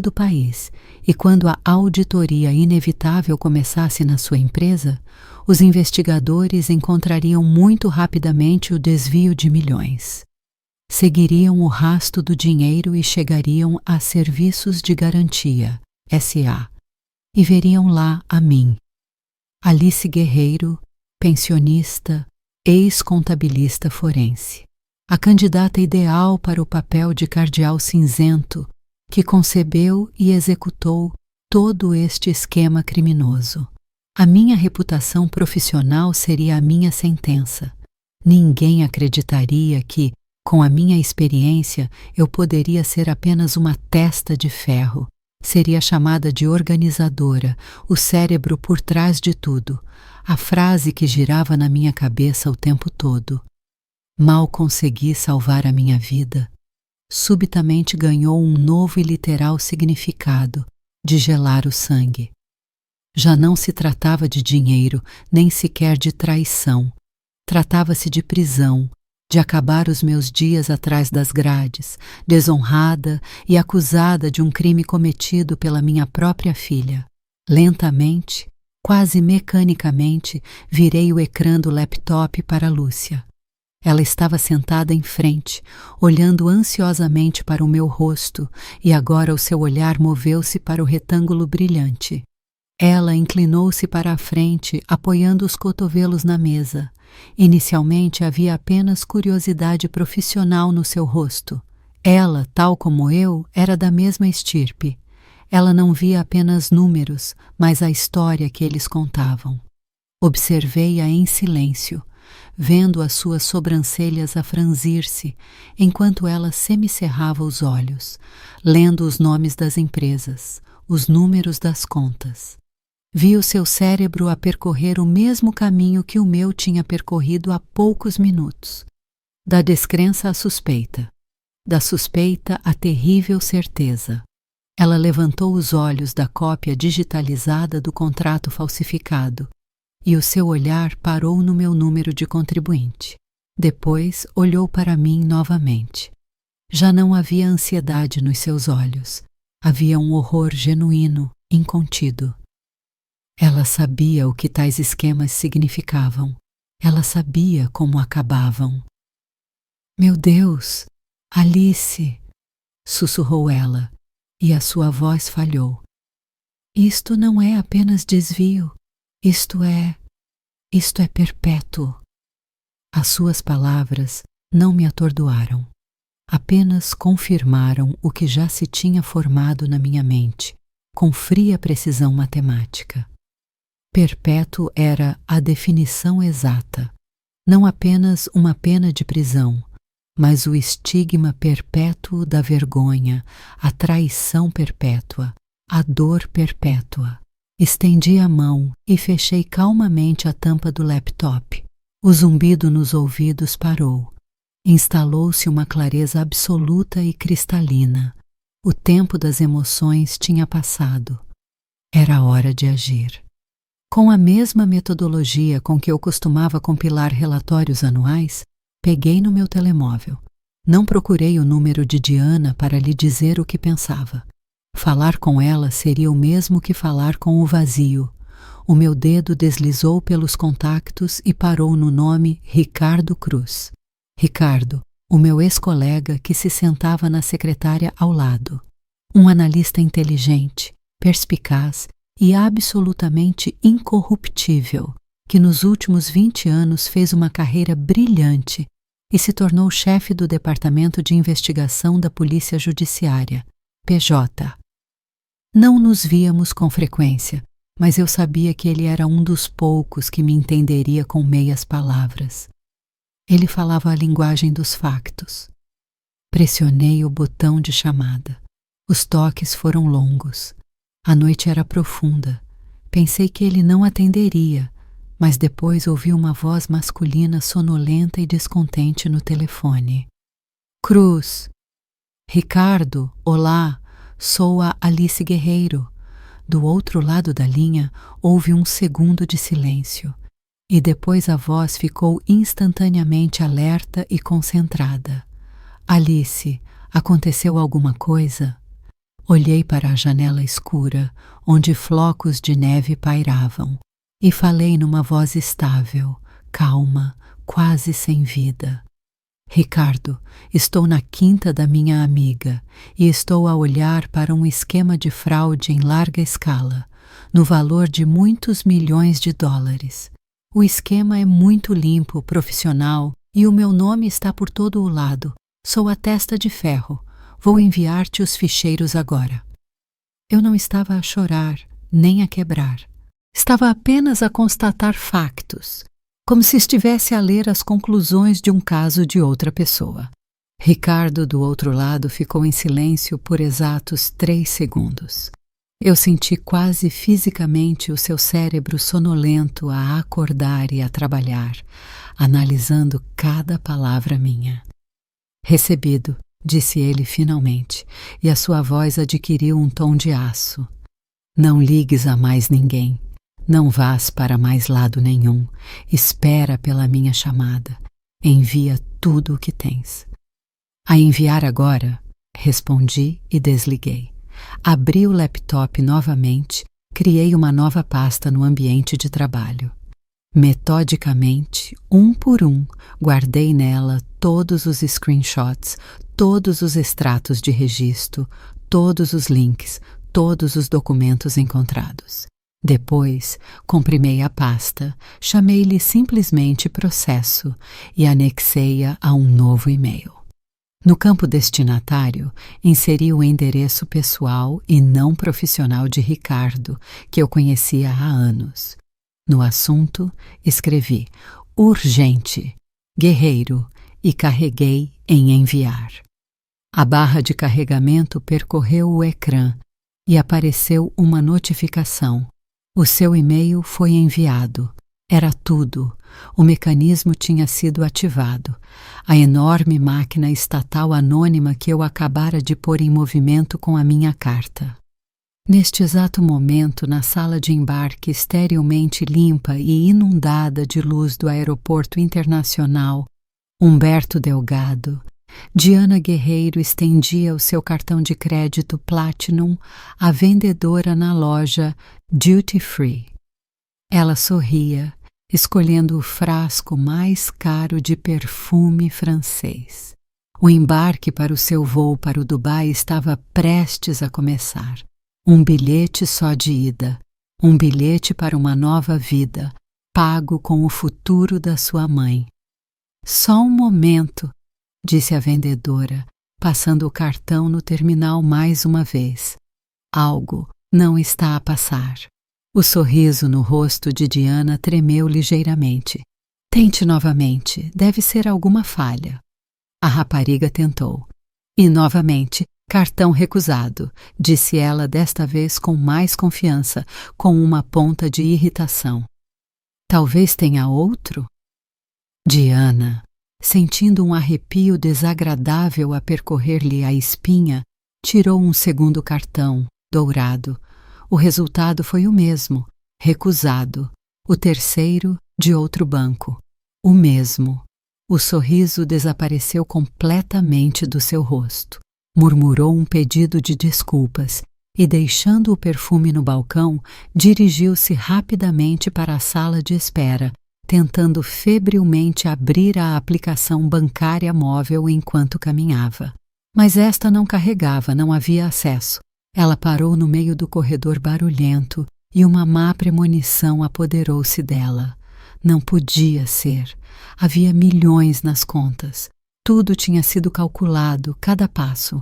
Speaker 1: do país, e quando a auditoria inevitável começasse na sua empresa, os investigadores encontrariam muito rapidamente o desvio de milhões. Seguiriam o rastro do dinheiro e chegariam a Serviços de Garantia, S.A., e veriam lá a mim, Alice Guerreiro, pensionista, ex-contabilista forense, a candidata ideal para o papel de cardeal cinzento que concebeu e executou todo este esquema criminoso. A minha reputação profissional seria a minha sentença. Ninguém acreditaria que, com a minha experiência, eu poderia ser apenas uma testa de ferro. Seria chamada de organizadora, o cérebro por trás de tudo, a frase que girava na minha cabeça o tempo todo. Mal consegui salvar a minha vida. Subitamente ganhou um novo e literal significado, de gelar o sangue. Já não se tratava de dinheiro, nem sequer de traição. Tratava-se de prisão, de acabar os meus dias atrás das grades, desonrada e acusada de um crime cometido pela minha própria filha. Lentamente, quase mecanicamente, virei o ecrã do laptop para Lúcia. Ela estava sentada em frente, olhando ansiosamente para o meu rosto, e agora o seu olhar moveu-se para o retângulo brilhante. Ela inclinou-se para a frente, apoiando os cotovelos na mesa. Inicialmente havia apenas curiosidade profissional no seu rosto. Ela, tal como eu, era da mesma estirpe. Ela não via apenas números, mas a história que eles contavam. Observei-a em silêncio, vendo as suas sobrancelhas a franzir-se, enquanto ela semicerrava os olhos, lendo os nomes das empresas, os números das contas. Vi o seu cérebro a percorrer o mesmo caminho que o meu tinha percorrido há poucos minutos. Da descrença à suspeita. Da suspeita à terrível certeza. Ela levantou os olhos da cópia digitalizada do contrato falsificado, e o seu olhar parou no meu número de contribuinte. Depois olhou para mim novamente. Já não havia ansiedade nos seus olhos. Havia um horror genuíno, incontido. Ela sabia o que tais esquemas significavam. Ela sabia como acabavam. Meu Deus, Alice! Sussurrou ela, e a sua voz falhou. Isto não é apenas desvio. Isto é perpétuo. As suas palavras não me atordoaram. Apenas confirmaram o que já se tinha formado na minha mente, com fria precisão matemática. Perpétuo era a definição exata, não apenas uma pena de prisão, mas o estigma perpétuo da vergonha, a traição perpétua, a dor perpétua. Estendi a mão e fechei calmamente a tampa do laptop. O zumbido nos ouvidos parou. Instalou-se uma clareza absoluta e cristalina. O tempo das emoções tinha passado. Era hora de agir. Com a mesma metodologia com que eu costumava compilar relatórios anuais, peguei no meu telemóvel. Não procurei o número de Diana para lhe dizer o que pensava. Falar com ela seria o mesmo que falar com o vazio. O meu dedo deslizou pelos contactos e parou no nome Ricardo Cruz. Ricardo, o meu ex-colega que se sentava na secretária ao lado. Um analista inteligente, perspicaz e absolutamente incorruptível, que nos últimos 20 anos fez uma carreira brilhante e se tornou chefe do Departamento de Investigação da Polícia Judiciária, PJ. Não nos víamos com frequência, mas eu sabia que ele era um dos poucos que me entenderia com meias palavras. Ele falava a linguagem dos factos. Pressionei o botão de chamada. Os toques foram longos. A noite era profunda. Pensei que ele não atenderia, mas depois ouvi uma voz masculina sonolenta e descontente no telefone. Cruz. Ricardo, olá, sou a Alice Guerreiro. Do outro lado da linha houve um segundo de silêncio, e depois a voz ficou instantaneamente alerta e concentrada. Alice, aconteceu alguma coisa? Olhei para a janela escura, onde flocos de neve pairavam, e falei numa voz estável, calma, quase sem vida. Ricardo, estou na quinta da minha amiga e estou a olhar para um esquema de fraude em larga escala, no valor de muitos milhões de dólares. O esquema é muito limpo, profissional e o meu nome está por todo o lado. Sou a testa de ferro. Vou enviar-te os ficheiros agora. Eu não estava a chorar, nem a quebrar. Estava apenas a constatar factos, como se estivesse a ler as conclusões de um caso de outra pessoa. Ricardo, do outro lado, ficou em silêncio por exatos 3 segundos. Eu senti quase fisicamente o seu cérebro sonolento a acordar e a trabalhar, analisando cada palavra minha. Recebido, disse ele finalmente, e a sua voz adquiriu um tom de aço. Não ligues a mais ninguém. Não vás para mais lado nenhum. Espera pela minha chamada. Envia tudo o que tens. A enviar agora? Respondi e desliguei. Abri o laptop novamente, criei uma nova pasta no ambiente de trabalho. Metodicamente, um por um, guardei nela todos os screenshots, todos os extratos de registro, todos os links, todos os documentos encontrados. Depois, comprimei a pasta, chamei-lhe simplesmente processo e anexei-a a um novo e-mail. No campo destinatário, inseri o endereço pessoal e não profissional de Ricardo, que eu conhecia há anos. No assunto, escrevi urgente, guerreiro e carreguei em enviar. A barra de carregamento percorreu o ecrã e apareceu uma notificação. O seu e-mail foi enviado. Era tudo. O mecanismo tinha sido ativado. A enorme máquina estatal anônima que eu acabara de pôr em movimento com a minha carta. Neste exato momento, na sala de embarque esterilmente limpa e inundada de luz do aeroporto internacional Humberto Delgado, Diana Guerreiro estendia o seu cartão de crédito Platinum à vendedora na loja Duty Free. Ela sorria, escolhendo o frasco mais caro de perfume francês. O embarque para o seu voo para o Dubai estava prestes a começar. Um bilhete só de ida, um bilhete para uma nova vida, pago com o futuro da sua mãe. Só um momento, disse a vendedora, passando o cartão no terminal mais uma vez. Algo não está a passar. O sorriso no rosto de Diana tremeu ligeiramente. Tente novamente, deve ser alguma falha. A rapariga tentou. E novamente, cartão recusado, disse ela desta vez com mais confiança, com uma ponta de irritação. Talvez tenha outro? Diana, sentindo um arrepio desagradável a percorrer-lhe a espinha, tirou um segundo cartão, dourado. O resultado foi o mesmo, recusado. O terceiro, de outro banco. O mesmo. O sorriso desapareceu completamente do seu rosto. Murmurou um pedido de desculpas e, deixando o perfume no balcão, dirigiu-se rapidamente para a sala de espera, tentando febrilmente abrir a aplicação bancária móvel enquanto caminhava. Mas esta não carregava, não havia acesso. Ela parou no meio do corredor barulhento e uma má premonição apoderou-se dela. Não podia ser. Havia milhões nas contas. Tudo tinha sido calculado, cada passo.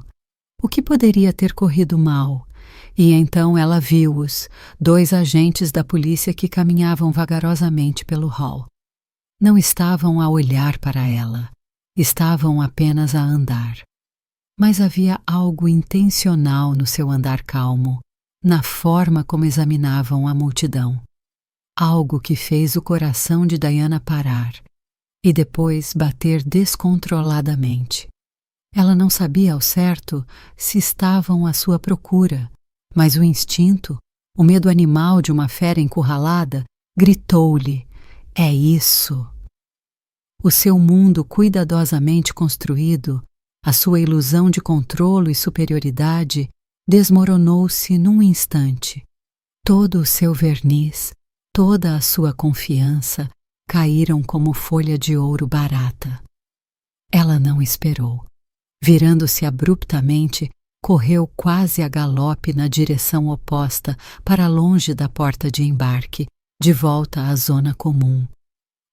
Speaker 1: O que poderia ter corrido mal? E então ela viu-os, 2 agentes da polícia que caminhavam vagarosamente pelo hall. Não estavam a olhar para ela. Estavam apenas a andar. Mas havia algo intencional no seu andar calmo, na forma como examinavam a multidão. Algo que fez o coração de Diana parar e depois bater descontroladamente. Ela não sabia ao certo se estavam à sua procura, mas o instinto, o medo animal de uma fera encurralada, gritou-lhe: "É isso!" O seu mundo cuidadosamente construído A sua ilusão de controlo e superioridade desmoronou-se num instante. Todo o seu verniz, toda a sua confiança caíram como folha de ouro barata. Ela não esperou. Virando-se abruptamente, correu quase a galope na direção oposta, para longe da porta de embarque, de volta à zona comum.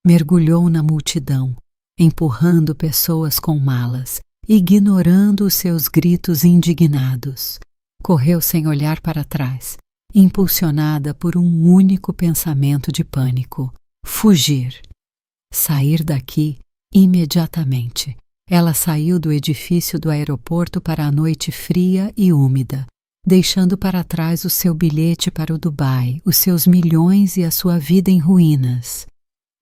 Speaker 1: Mergulhou na multidão, empurrando pessoas com malas, ignorando os seus gritos indignados. Correu sem olhar para trás, impulsionada por um único pensamento de pânico: fugir. Sair daqui imediatamente. Ela saiu do edifício do aeroporto para a noite fria e úmida, deixando para trás o seu bilhete para o Dubai, os seus milhões e a sua vida em ruínas.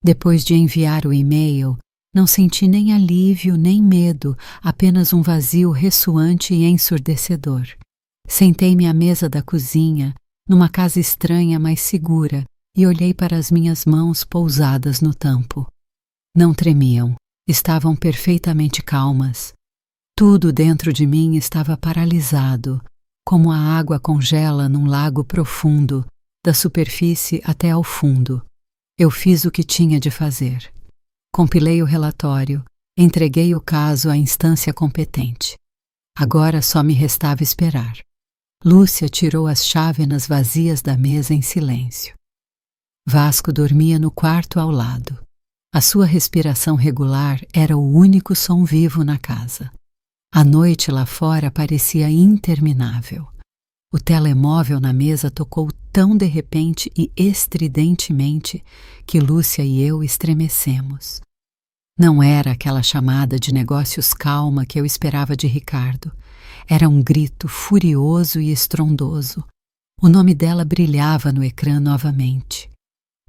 Speaker 1: Depois de enviar o e-mail, não senti nem alívio nem medo, apenas um vazio ressoante e ensurdecedor. Sentei-me à mesa da cozinha, numa casa estranha mas segura, e olhei para as minhas mãos pousadas no tampo. Não tremiam. Estavam perfeitamente calmas. Tudo dentro de mim estava paralisado, como a água congela num lago profundo, da superfície até ao fundo. Eu fiz o que tinha de fazer. Compilei o relatório, entreguei o caso à instância competente. Agora só me restava esperar. Lúcia tirou as chávenas vazias da mesa em silêncio. Vasco dormia no quarto ao lado. A sua respiração regular era o único som vivo na casa. A noite lá fora parecia interminável. O telemóvel na mesa tocou tão de repente e estridentemente que Lúcia e eu estremecemos. Não era aquela chamada de negócios calma que eu esperava de Ricardo. Era um grito furioso e estrondoso. O nome dela brilhava no ecrã novamente.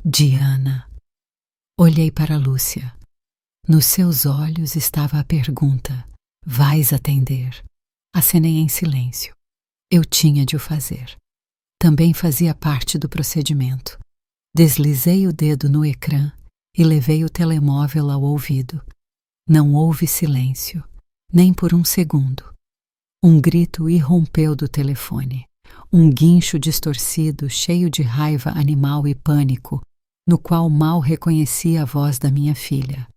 Speaker 1: Diana. Olhei para Lúcia. Nos seus olhos estava a pergunta: vais atender? Acenei em silêncio. Eu tinha de o fazer. Também fazia parte do procedimento. Deslizei o dedo no ecrã e levei o telemóvel ao ouvido. Não houve silêncio, nem por um segundo. Um grito irrompeu do telefone. Um guincho distorcido, cheio de raiva animal e pânico, no qual mal reconhecia a voz da minha filha.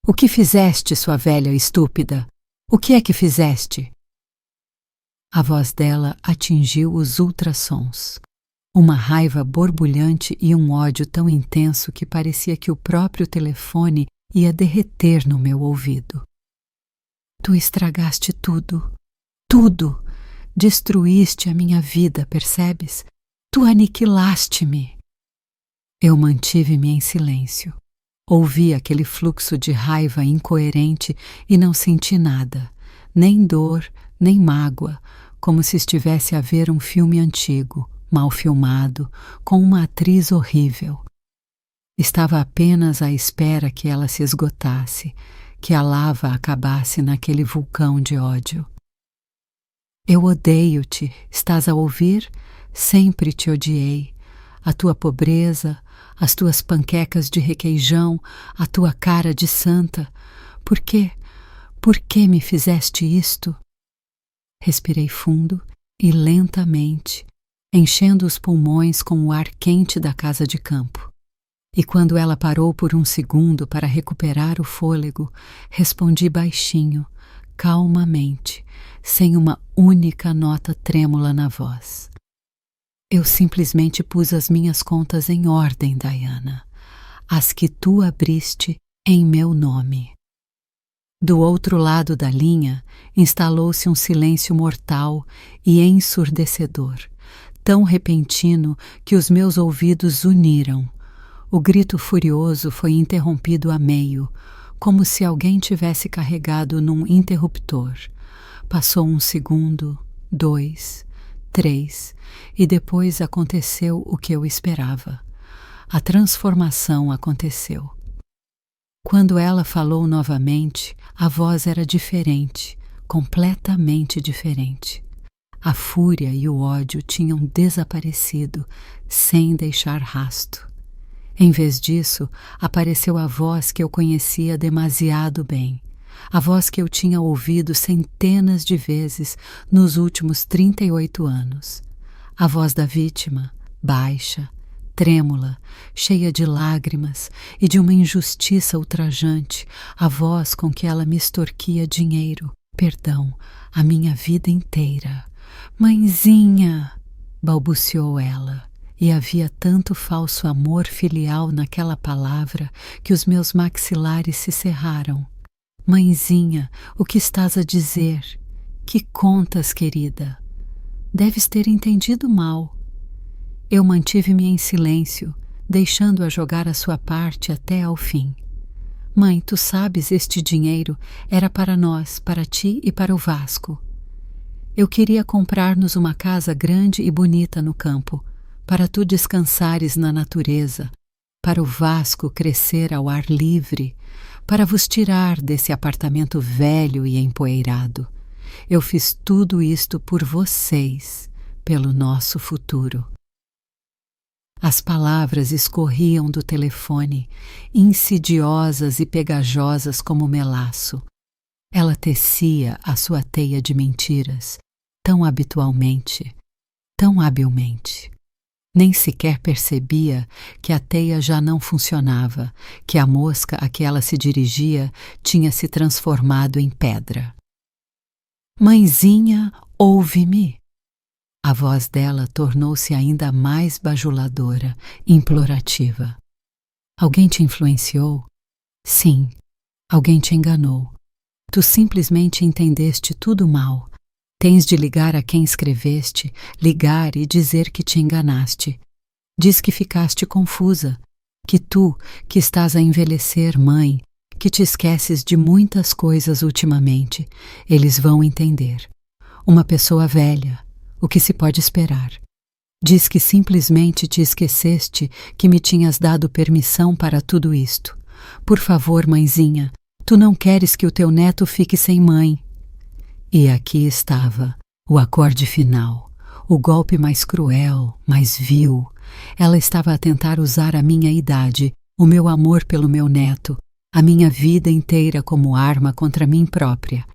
Speaker 1: O que fizeste, sua velha estúpida? O que é que fizeste? A voz dela atingiu os ultrassons. Uma raiva borbulhante e um ódio tão intenso que parecia que o próprio telefone ia derreter no meu ouvido. Tu estragaste tudo. Tudo! Destruíste a minha vida, percebes? Tu aniquilaste-me. Eu mantive-me em silêncio. Ouvi aquele fluxo de raiva incoerente e não senti nada, nem dor, nem mágoa, como se estivesse a ver um filme antigo, mal filmado, com uma atriz horrível. Estava apenas à espera que ela se esgotasse, que a lava acabasse naquele vulcão de ódio. Eu odeio-te, estás a ouvir? Sempre te odiei. A tua pobreza, as tuas panquecas de requeijão, a tua cara de santa. Por quê? Por que me fizeste isto? Respirei fundo e lentamente, enchendo os pulmões com o ar quente da casa de campo. E quando ela parou por um segundo para recuperar o fôlego, respondi baixinho, calmamente, sem uma única nota trêmula na voz. Eu simplesmente pus as minhas contas em ordem, Diana, as que tu abriste em meu nome. Do outro lado da linha, instalou-se um silêncio mortal e ensurdecedor, tão repentino que os meus ouvidos uniram. O grito furioso foi interrompido a meio, como se alguém tivesse carregado num interruptor. Passou um segundo, 2, 3, e depois aconteceu o que eu esperava. A transformação aconteceu. Quando ela falou novamente, a voz era diferente, completamente diferente. A fúria e o ódio tinham desaparecido, sem deixar rasto. Em vez disso, apareceu a voz que eu conhecia demasiado bem. a voz que eu tinha ouvido centenas de vezes nos últimos 38 anos. A voz da vítima, baixa, trêmula, cheia de lágrimas e de uma injustiça ultrajante, a voz com que ela me extorquia dinheiro, perdão, a minha vida inteira. Mãezinha, balbuciou ela, e havia tanto falso amor filial naquela palavra que os meus maxilares se cerraram. Mãezinha, o que estás a dizer? Que contas, querida? Deves ter entendido mal. Eu mantive-me em silêncio, deixando-a jogar a sua parte até ao fim. Mãe, tu sabes, este dinheiro era para nós, para ti e para o Vasco. Eu queria comprar-nos uma casa grande e bonita no campo, para tu descansares na natureza, para o Vasco crescer ao ar livre, para vos tirar desse apartamento velho e empoeirado. Eu fiz tudo isto por vocês, pelo nosso futuro. As palavras escorriam do telefone, insidiosas e pegajosas como melaço. Ela tecia a sua teia de mentiras, tão habitualmente, tão habilmente. Nem sequer percebia que a teia já não funcionava, que a mosca a que ela se dirigia tinha se transformado em pedra. Mãezinha, ouve-me. A voz dela tornou-se ainda mais bajuladora, implorativa. Alguém te influenciou? Sim, alguém te enganou. Tu simplesmente entendeste tudo mal. Tens de ligar a quem escreveste, ligar e dizer que te enganaste. Diz que ficaste confusa, que tu, que estás a envelhecer, mãe, que te esqueces de muitas coisas ultimamente, eles vão entender. Uma pessoa velha, o que se pode esperar? Diz que simplesmente te esqueceste que me tinhas dado permissão para tudo isto. Por favor, mãezinha, tu não queres que o teu neto fique sem mãe. E aqui estava, o acorde final, o golpe mais cruel, mais vil. Ela estava a tentar usar a minha idade, o meu amor pelo meu neto, a minha vida inteira como arma contra mim própria.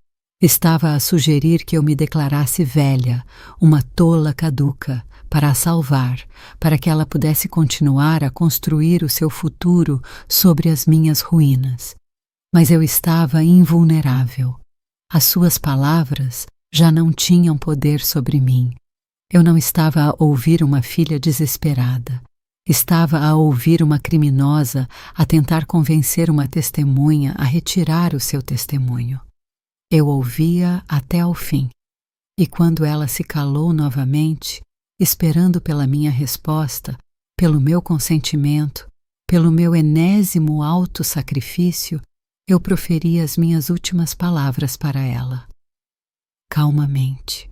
Speaker 1: Estava a sugerir que eu me declarasse velha, uma tola caduca, para a salvar, para que ela pudesse continuar a construir o seu futuro sobre as minhas ruínas. Mas eu estava invulnerável. As suas palavras já não tinham poder sobre mim. Eu não estava a ouvir uma filha desesperada. Estava a ouvir uma criminosa a tentar convencer uma testemunha a retirar o seu testemunho. Eu ouvia até ao fim. E quando ela se calou novamente, esperando pela minha resposta, pelo meu consentimento, pelo meu enésimo autossacrifício, eu proferi as minhas últimas palavras para ela. Calmamente,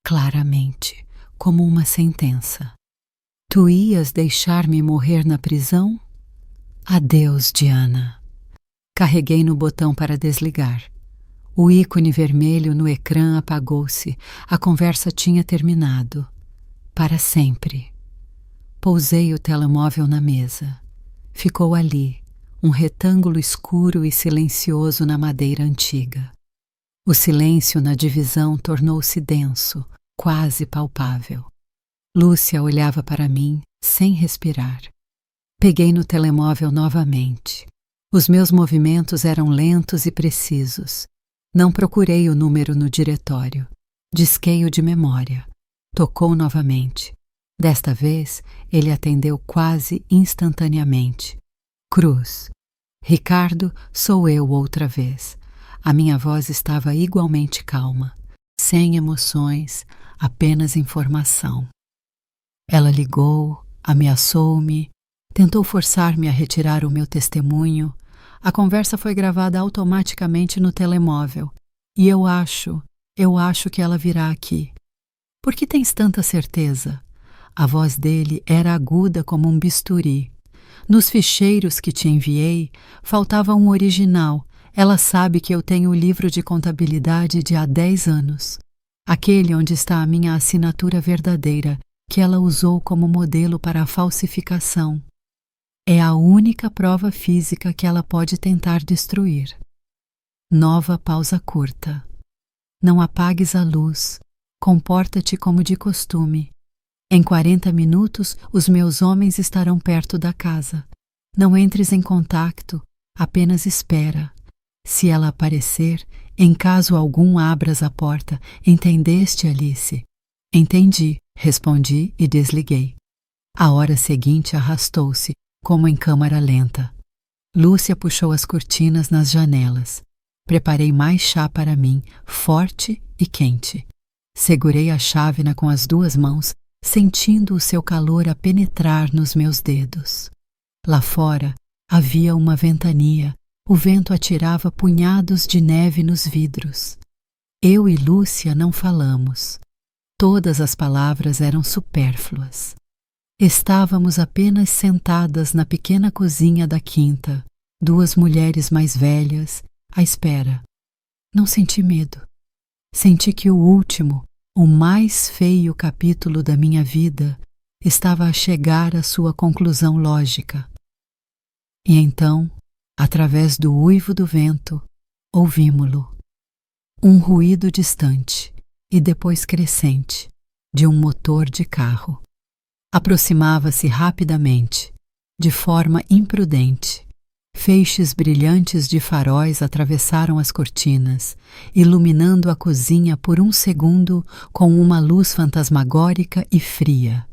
Speaker 1: claramente, como uma sentença. Tu ias deixar-me morrer na prisão? Adeus, Diana. Carreguei no botão para desligar. O ícone vermelho no ecrã apagou-se. A conversa tinha terminado. Para sempre. Pousei o telemóvel na mesa. Ficou ali, um retângulo escuro e silencioso na madeira antiga. O silêncio na divisão tornou-se denso, quase palpável. Lúcia olhava para mim, sem respirar. Peguei no telemóvel novamente. Os meus movimentos eram lentos e precisos. Não procurei o número no diretório. Disquei-o de memória. Tocou novamente. Desta vez, ele atendeu quase instantaneamente. Cruz. Ricardo, sou eu outra vez. A minha voz estava igualmente calma, sem emoções, apenas informação. Ela ligou, ameaçou-me, tentou forçar-me a retirar o meu testemunho. A conversa foi gravada automaticamente no telemóvel. E eu acho que ela virá aqui. Por que tens tanta certeza? A voz dele era aguda como um bisturi. Nos ficheiros que te enviei, faltava um original. Ela sabe que eu tenho o livro de contabilidade de há 10 anos. Aquele onde está a minha assinatura verdadeira, que ela usou como modelo para a falsificação. É a única prova física que ela pode tentar destruir. Nova pausa curta. Não apagues a luz. Comporta-te como de costume. Em 40 minutos, os meus homens estarão perto da casa. Não entres em contato, apenas espera. Se ela aparecer, em caso algum abras a porta. Entendeste, Alice? Entendi, respondi e desliguei. A hora seguinte arrastou-se, como em câmara lenta. Lúcia puxou as cortinas nas janelas. Preparei mais chá para mim, forte e quente. Segurei a chávena com as 2 mãos, sentindo o seu calor a penetrar nos meus dedos. Lá fora havia uma ventania. O vento atirava punhados de neve nos vidros. Eu e Lúcia não falamos. Todas as palavras eram supérfluas. Estávamos apenas sentadas na pequena cozinha da quinta, 2 mulheres mais velhas, à espera. Não senti medo. Senti que o último, o mais feio capítulo da minha vida estava a chegar à sua conclusão lógica. E então, através do uivo do vento, ouvimo-lo. Um ruído distante e depois crescente de um motor de carro. Aproximava-se rapidamente, de forma imprudente. Feixes brilhantes de faróis atravessaram as cortinas, iluminando a cozinha por um segundo com uma luz fantasmagórica e fria.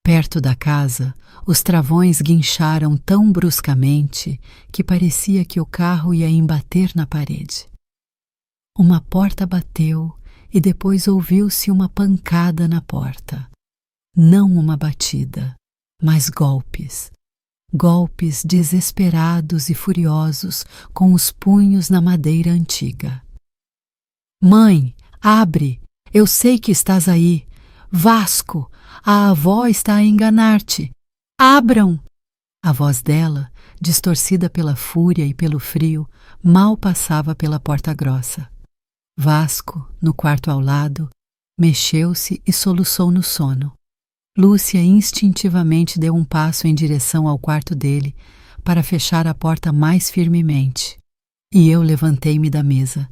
Speaker 1: Perto da casa, os travões guincharam tão bruscamente que parecia que o carro ia embater na parede. Uma porta bateu e depois ouviu-se uma pancada na porta. Não uma batida, mas golpes. Golpes desesperados e furiosos com os punhos na madeira antiga. Mãe, abre! Eu sei que estás aí. Vasco, a avó está a enganar-te. Abram! A voz dela, distorcida pela fúria e pelo frio, mal passava pela porta grossa. Vasco, no quarto ao lado, mexeu-se e soluçou no sono. Lúcia instintivamente deu um passo em direção ao quarto dele para fechar a porta mais firmemente. E eu levantei-me da mesa,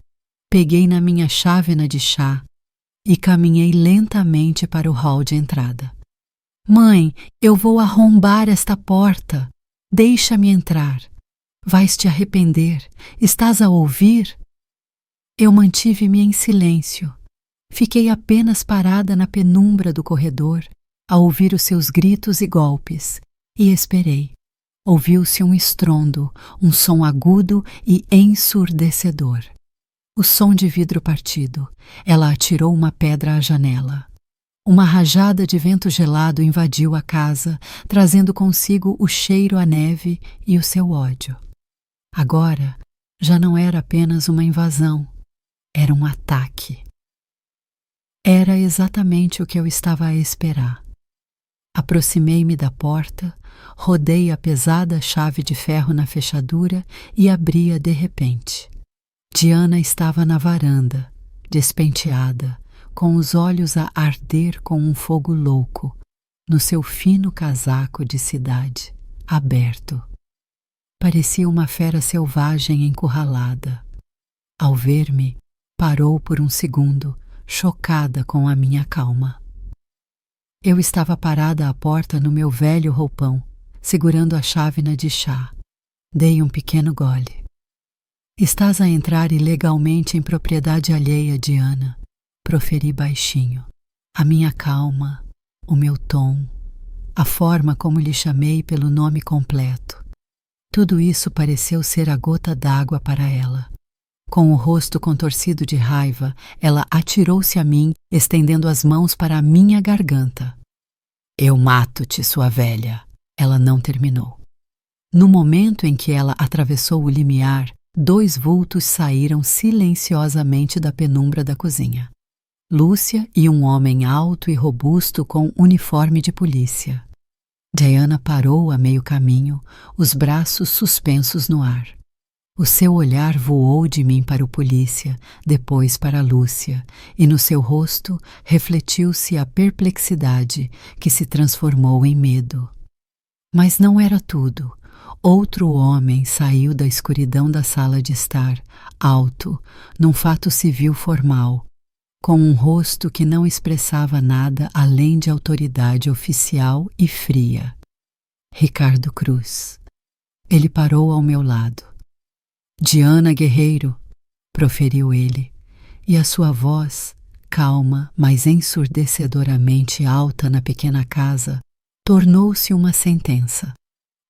Speaker 1: peguei na minha chávena de chá e caminhei lentamente para o hall de entrada. Mãe, eu vou arrombar esta porta. Deixa-me entrar. Vais te arrepender. Estás a ouvir? Eu mantive-me em silêncio. Fiquei apenas parada na penumbra do corredor, a ouvir os seus gritos e golpes, e esperei. Ouviu-se um estrondo, um som agudo e ensurdecedor. O som de vidro partido. Ela atirou uma pedra à janela. Uma rajada de vento gelado invadiu a casa, trazendo consigo o cheiro a neve e o seu ódio. Agora, já não era apenas uma invasão, era um ataque. Era exatamente o que eu estava a esperar. Aproximei-me da porta, rodei a pesada chave de ferro na fechadura e abri-a de repente. Diana estava na varanda, despenteada, com os olhos a arder com um fogo louco, no seu fino casaco de cidade, aberto. Parecia uma fera selvagem encurralada. Ao ver-me, parou por um segundo, chocada com a minha calma. Eu estava parada à porta no meu velho roupão, segurando a chávena de chá. Dei um pequeno gole. Estás a entrar ilegalmente em propriedade alheia, Diana, proferi baixinho. A minha calma, o meu tom, a forma como lhe chamei pelo nome completo. Tudo isso pareceu ser a gota d'água para ela. Com o rosto contorcido de raiva, ela atirou-se a mim, estendendo as mãos para a minha garganta. Eu mato-te, sua velha. Ela não terminou. No momento em que ela atravessou o limiar, 2 vultos saíram silenciosamente da penumbra da cozinha. Lúcia e um homem alto e robusto com uniforme de polícia. Diana parou a meio caminho, os braços suspensos no ar. O seu olhar voou de mim para o polícia, depois para Lúcia, e no seu rosto refletiu-se a perplexidade que se transformou em medo. Mas não era tudo. outro homem saiu da escuridão da sala de estar, alto, num fato civil formal, com um rosto que não expressava nada além de autoridade oficial e fria. Ricardo Cruz. Ele parou ao meu lado. Diana Guerreiro, proferiu ele, e a sua voz, calma, mas ensurdecedoramente alta na pequena casa, tornou-se uma sentença.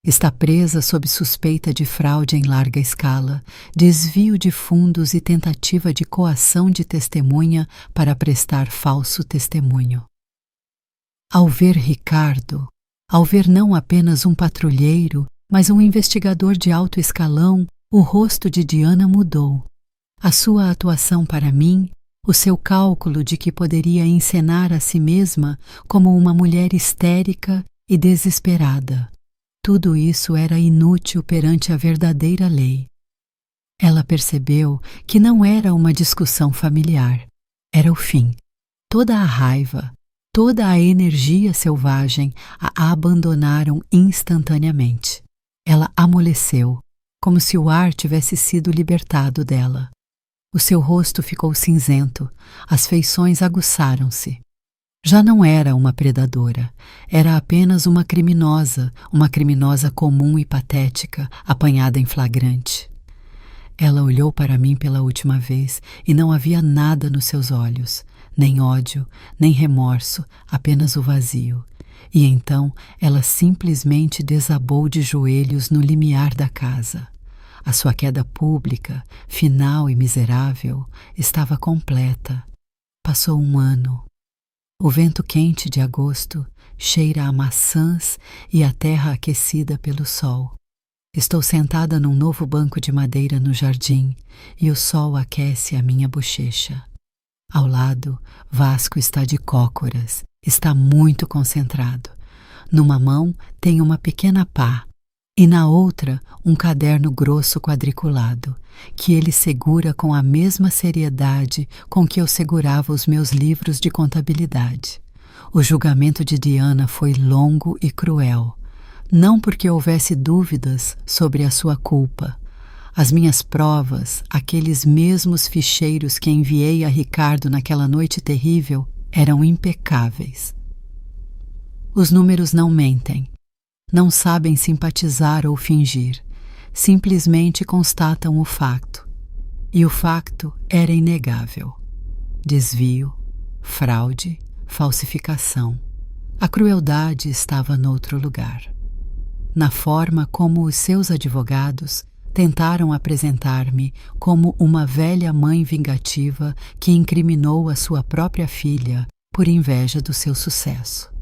Speaker 1: Está presa sob suspeita de fraude em larga escala, desvio de fundos e tentativa de coação de testemunha para prestar falso testemunho. Ao ver Ricardo, ao ver não apenas um patrulheiro, mas um investigador de alto escalão, o rosto de Diana mudou. A sua atuação para mim, o seu cálculo de que poderia encenar a si mesma como uma mulher histérica e desesperada. Tudo isso era inútil perante a verdadeira lei. Ela percebeu que não era uma discussão familiar. Era o fim. Toda a raiva, toda a energia selvagem a abandonaram instantaneamente. Ela amoleceu, como se o ar tivesse sido libertado dela. O seu rosto ficou cinzento, as feições aguçaram-se. Já não era uma predadora, era apenas uma criminosa comum e patética, apanhada em flagrante. Ela olhou para mim pela última vez e não havia nada nos seus olhos, nem ódio, nem remorso, apenas o vazio. E então ela simplesmente desabou de joelhos no limiar da casa. A sua queda pública, final e miserável, estava completa. Passou um ano. O vento quente de agosto cheira a maçãs e a terra aquecida pelo sol. Estou sentada num novo banco de madeira no jardim e o sol aquece a minha bochecha. Ao lado, Vasco está de cócoras, está muito concentrado. Numa mão tem uma pequena pá e na outra um caderno grosso quadriculado, que ele segura com a mesma seriedade com que eu segurava os meus livros de contabilidade. O julgamento de Diana foi longo e cruel, não porque houvesse dúvidas sobre a sua culpa. As minhas provas, aqueles mesmos ficheiros que enviei a Ricardo naquela noite terrível, eram impecáveis. Os números não mentem. Não sabem simpatizar ou fingir, simplesmente constatam o facto. E o facto era inegável. Desvio, fraude, falsificação. A crueldade estava noutro lugar. Na forma como os seus advogados tentaram apresentar-me como uma velha mãe vingativa que incriminou a sua própria filha por inveja do seu sucesso.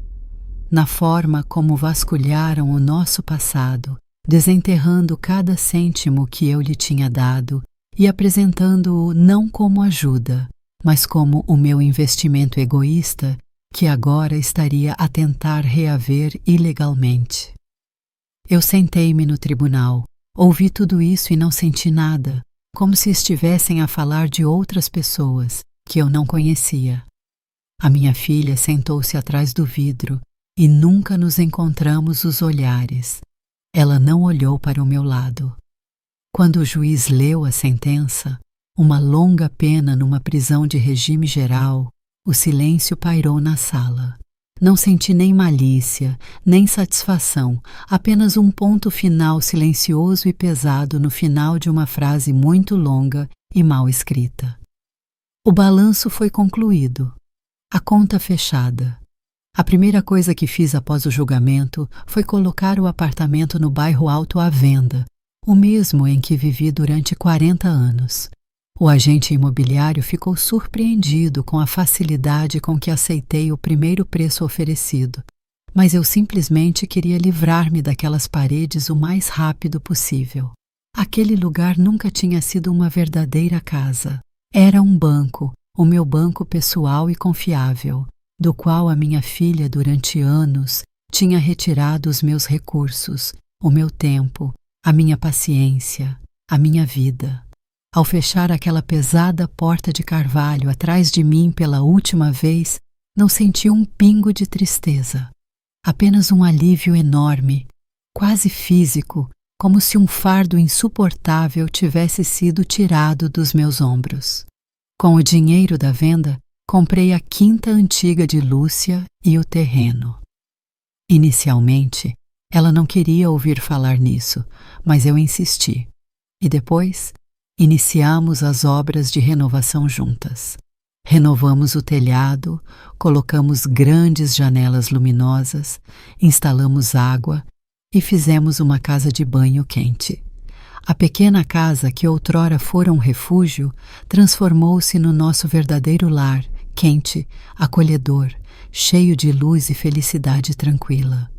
Speaker 1: Na forma como vasculharam o nosso passado, desenterrando cada cêntimo que eu lhe tinha dado e apresentando-o não como ajuda, mas como o meu investimento egoísta que agora estaria a tentar reaver ilegalmente. Eu sentei-me no tribunal, ouvi tudo isso e não senti nada, como se estivessem a falar de outras pessoas que eu não conhecia. A minha filha sentou-se atrás do vidro e nunca nos encontramos os olhares. Ela não olhou para o meu lado. Quando o juiz leu a sentença, uma longa pena numa prisão de regime geral, o silêncio pairou na sala. Não senti nem malícia, nem satisfação, apenas um ponto final silencioso e pesado no final de uma frase muito longa e mal escrita. O balanço foi concluído. A conta fechada. A primeira coisa que fiz após o julgamento foi colocar o apartamento no bairro Alto à venda, o mesmo em que vivi durante 40 anos. O agente imobiliário ficou surpreendido com a facilidade com que aceitei o primeiro preço oferecido, mas eu simplesmente queria livrar-me daquelas paredes o mais rápido possível. Aquele lugar nunca tinha sido uma verdadeira casa. Era um banco, o meu banco pessoal e confiável, do qual a minha filha durante anos tinha retirado os meus recursos, o meu tempo, a minha paciência, a minha vida. Ao fechar aquela pesada porta de carvalho atrás de mim pela última vez, não senti um pingo de tristeza. Apenas um alívio enorme, quase físico, como se um fardo insuportável tivesse sido tirado dos meus ombros. Com o dinheiro da venda, comprei a quinta antiga de Lúcia e o terreno. Inicialmente, ela não queria ouvir falar nisso, mas eu insisti. E depois, iniciamos as obras de renovação juntas. Renovamos o telhado, colocamos grandes janelas luminosas, instalamos água e fizemos uma casa de banho quente. A pequena casa que outrora fora um refúgio transformou-se no nosso verdadeiro lar, quente, acolhedor, cheio de luz e felicidade tranquila.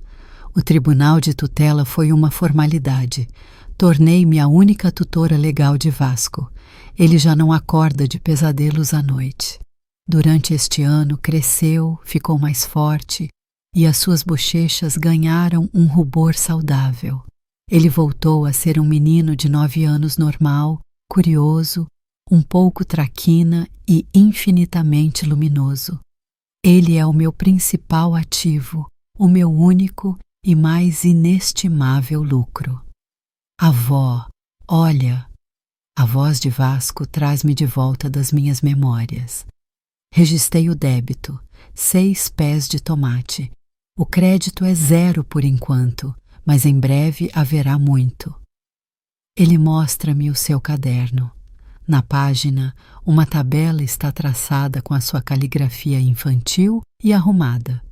Speaker 1: O tribunal de tutela foi uma formalidade. Tornei-me a única tutora legal de Vasco. Ele já não acorda de pesadelos à noite. Durante este ano cresceu, ficou mais forte e as suas bochechas ganharam um rubor saudável. Ele voltou a ser um menino de 9 anos normal, curioso, um pouco traquina e infinitamente luminoso. Ele é o meu principal ativo, o meu único e mais inestimável lucro. Avó, olha! A voz de Vasco traz-me de volta das minhas memórias. Registrei o débito, 6 pés de tomate. O crédito é 0 por enquanto, mas em breve haverá muito. Ele mostra-me o seu caderno. Na página, uma tabela está traçada com a sua caligrafia infantil e arrumada.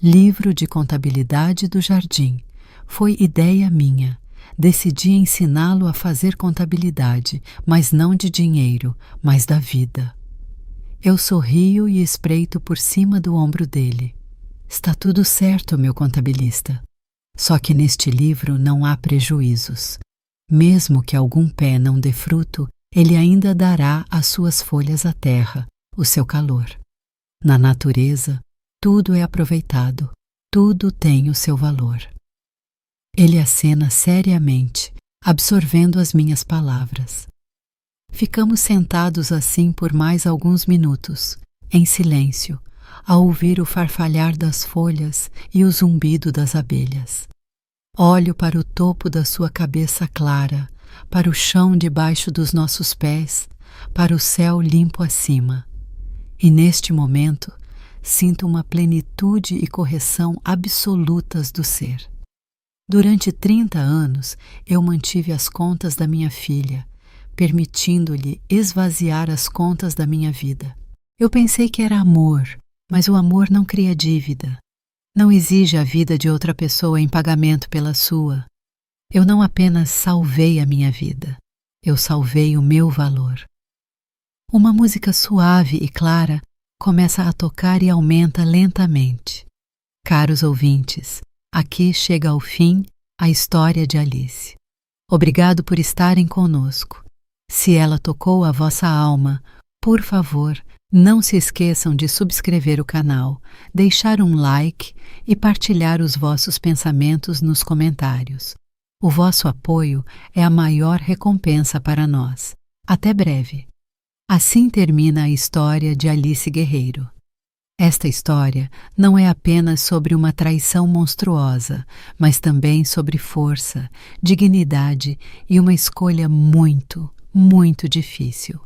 Speaker 1: Livro de contabilidade do jardim. Foi ideia minha. Decidi ensiná-lo a fazer contabilidade, mas não de dinheiro, mas da vida. Eu sorrio e espreito por cima do ombro dele. Está tudo certo, meu contabilista. Só que neste livro não há prejuízos. Mesmo que algum pé não dê fruto, ele ainda dará as suas folhas à terra, o seu calor. Na natureza, tudo é aproveitado, tudo tem o seu valor. Ele acena seriamente, absorvendo as minhas palavras. Ficamos sentados assim por mais alguns minutos, em silêncio, a ouvir o farfalhar das folhas e o zumbido das abelhas. Olho para o topo da sua cabeça clara, para o chão debaixo dos nossos pés, para o céu limpo acima. E neste momento, sinto uma plenitude e correção absolutas do ser. Durante 30 anos, eu mantive as contas da minha filha, permitindo-lhe esvaziar as contas da minha vida. Eu pensei que era amor, mas o amor não cria dívida. Não exige a vida de outra pessoa em pagamento pela sua. Eu não apenas salvei a minha vida, eu salvei o meu valor. Uma música suave e clara começa a tocar e aumenta lentamente. Caros ouvintes, aqui chega ao fim a história de Alice. Obrigado por estarem conosco. Se ela tocou a vossa alma, por favor, não se esqueçam de subscrever o canal, deixar um like e partilhar os vossos pensamentos nos comentários. O vosso apoio é a maior recompensa para nós. Até breve. Assim termina a história de Alice Guerreiro. Esta história não é apenas sobre uma traição monstruosa, mas também sobre força, dignidade e uma escolha muito, muito difícil.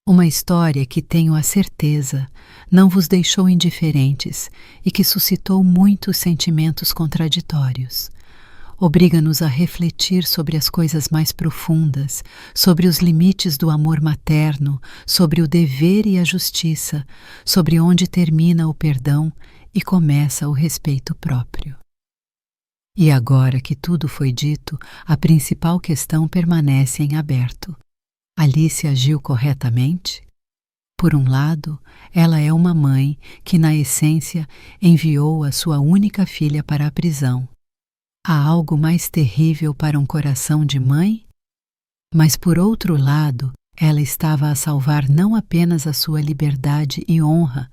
Speaker 1: Uma história que, tenho a certeza, não vos deixou indiferentes e que suscitou muitos sentimentos contraditórios. Obriga-nos a refletir sobre as coisas mais profundas, sobre os limites do amor materno, sobre o dever e a justiça, sobre onde termina o perdão e começa o respeito próprio. E agora que tudo foi dito, a principal questão permanece em aberto. Alice agiu corretamente? Por um lado, ela é uma mãe que, na essência, enviou a sua única filha para a prisão. Há algo mais terrível para um coração de mãe? Mas, por outro lado, ela estava a salvar não apenas a sua liberdade e honra,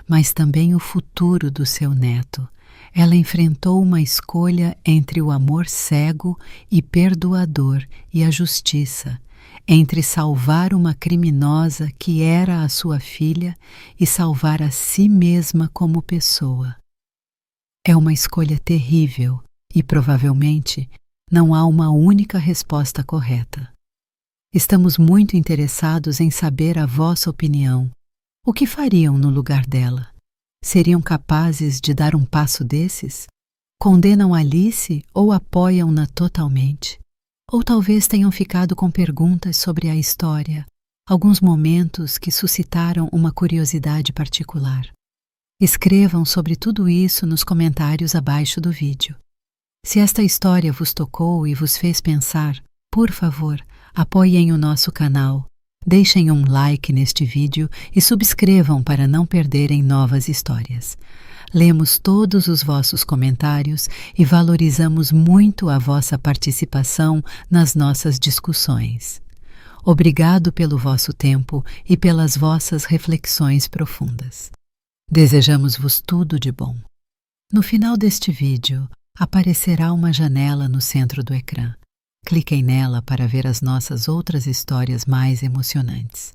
Speaker 1: mas também o futuro do seu neto. Ela enfrentou uma escolha entre o amor cego e perdoador e a justiça, entre salvar uma criminosa que era a sua filha e salvar a si mesma como pessoa. É uma escolha terrível e, provavelmente, Não há uma única resposta correta. Estamos muito interessados em saber a vossa opinião. O que fariam no lugar dela? Seriam capazes de dar um passo desses? Condenam Alice ou apoiam-na totalmente? Ou talvez tenham ficado com perguntas sobre a história, alguns momentos que suscitaram uma curiosidade particular. Escrevam sobre tudo isso nos comentários abaixo do vídeo. Se esta história vos tocou e vos fez pensar, por favor, apoiem o nosso canal, deixem um like neste vídeo e subscrevam para não perderem novas histórias. Lemos todos os vossos comentários e valorizamos muito a vossa participação nas nossas discussões. Obrigado pelo vosso tempo e pelas vossas reflexões profundas. Desejamos-vos tudo de bom. No final deste vídeo, aparecerá uma janela no centro do ecrã. Cliquem nela para ver as nossas outras histórias mais emocionantes.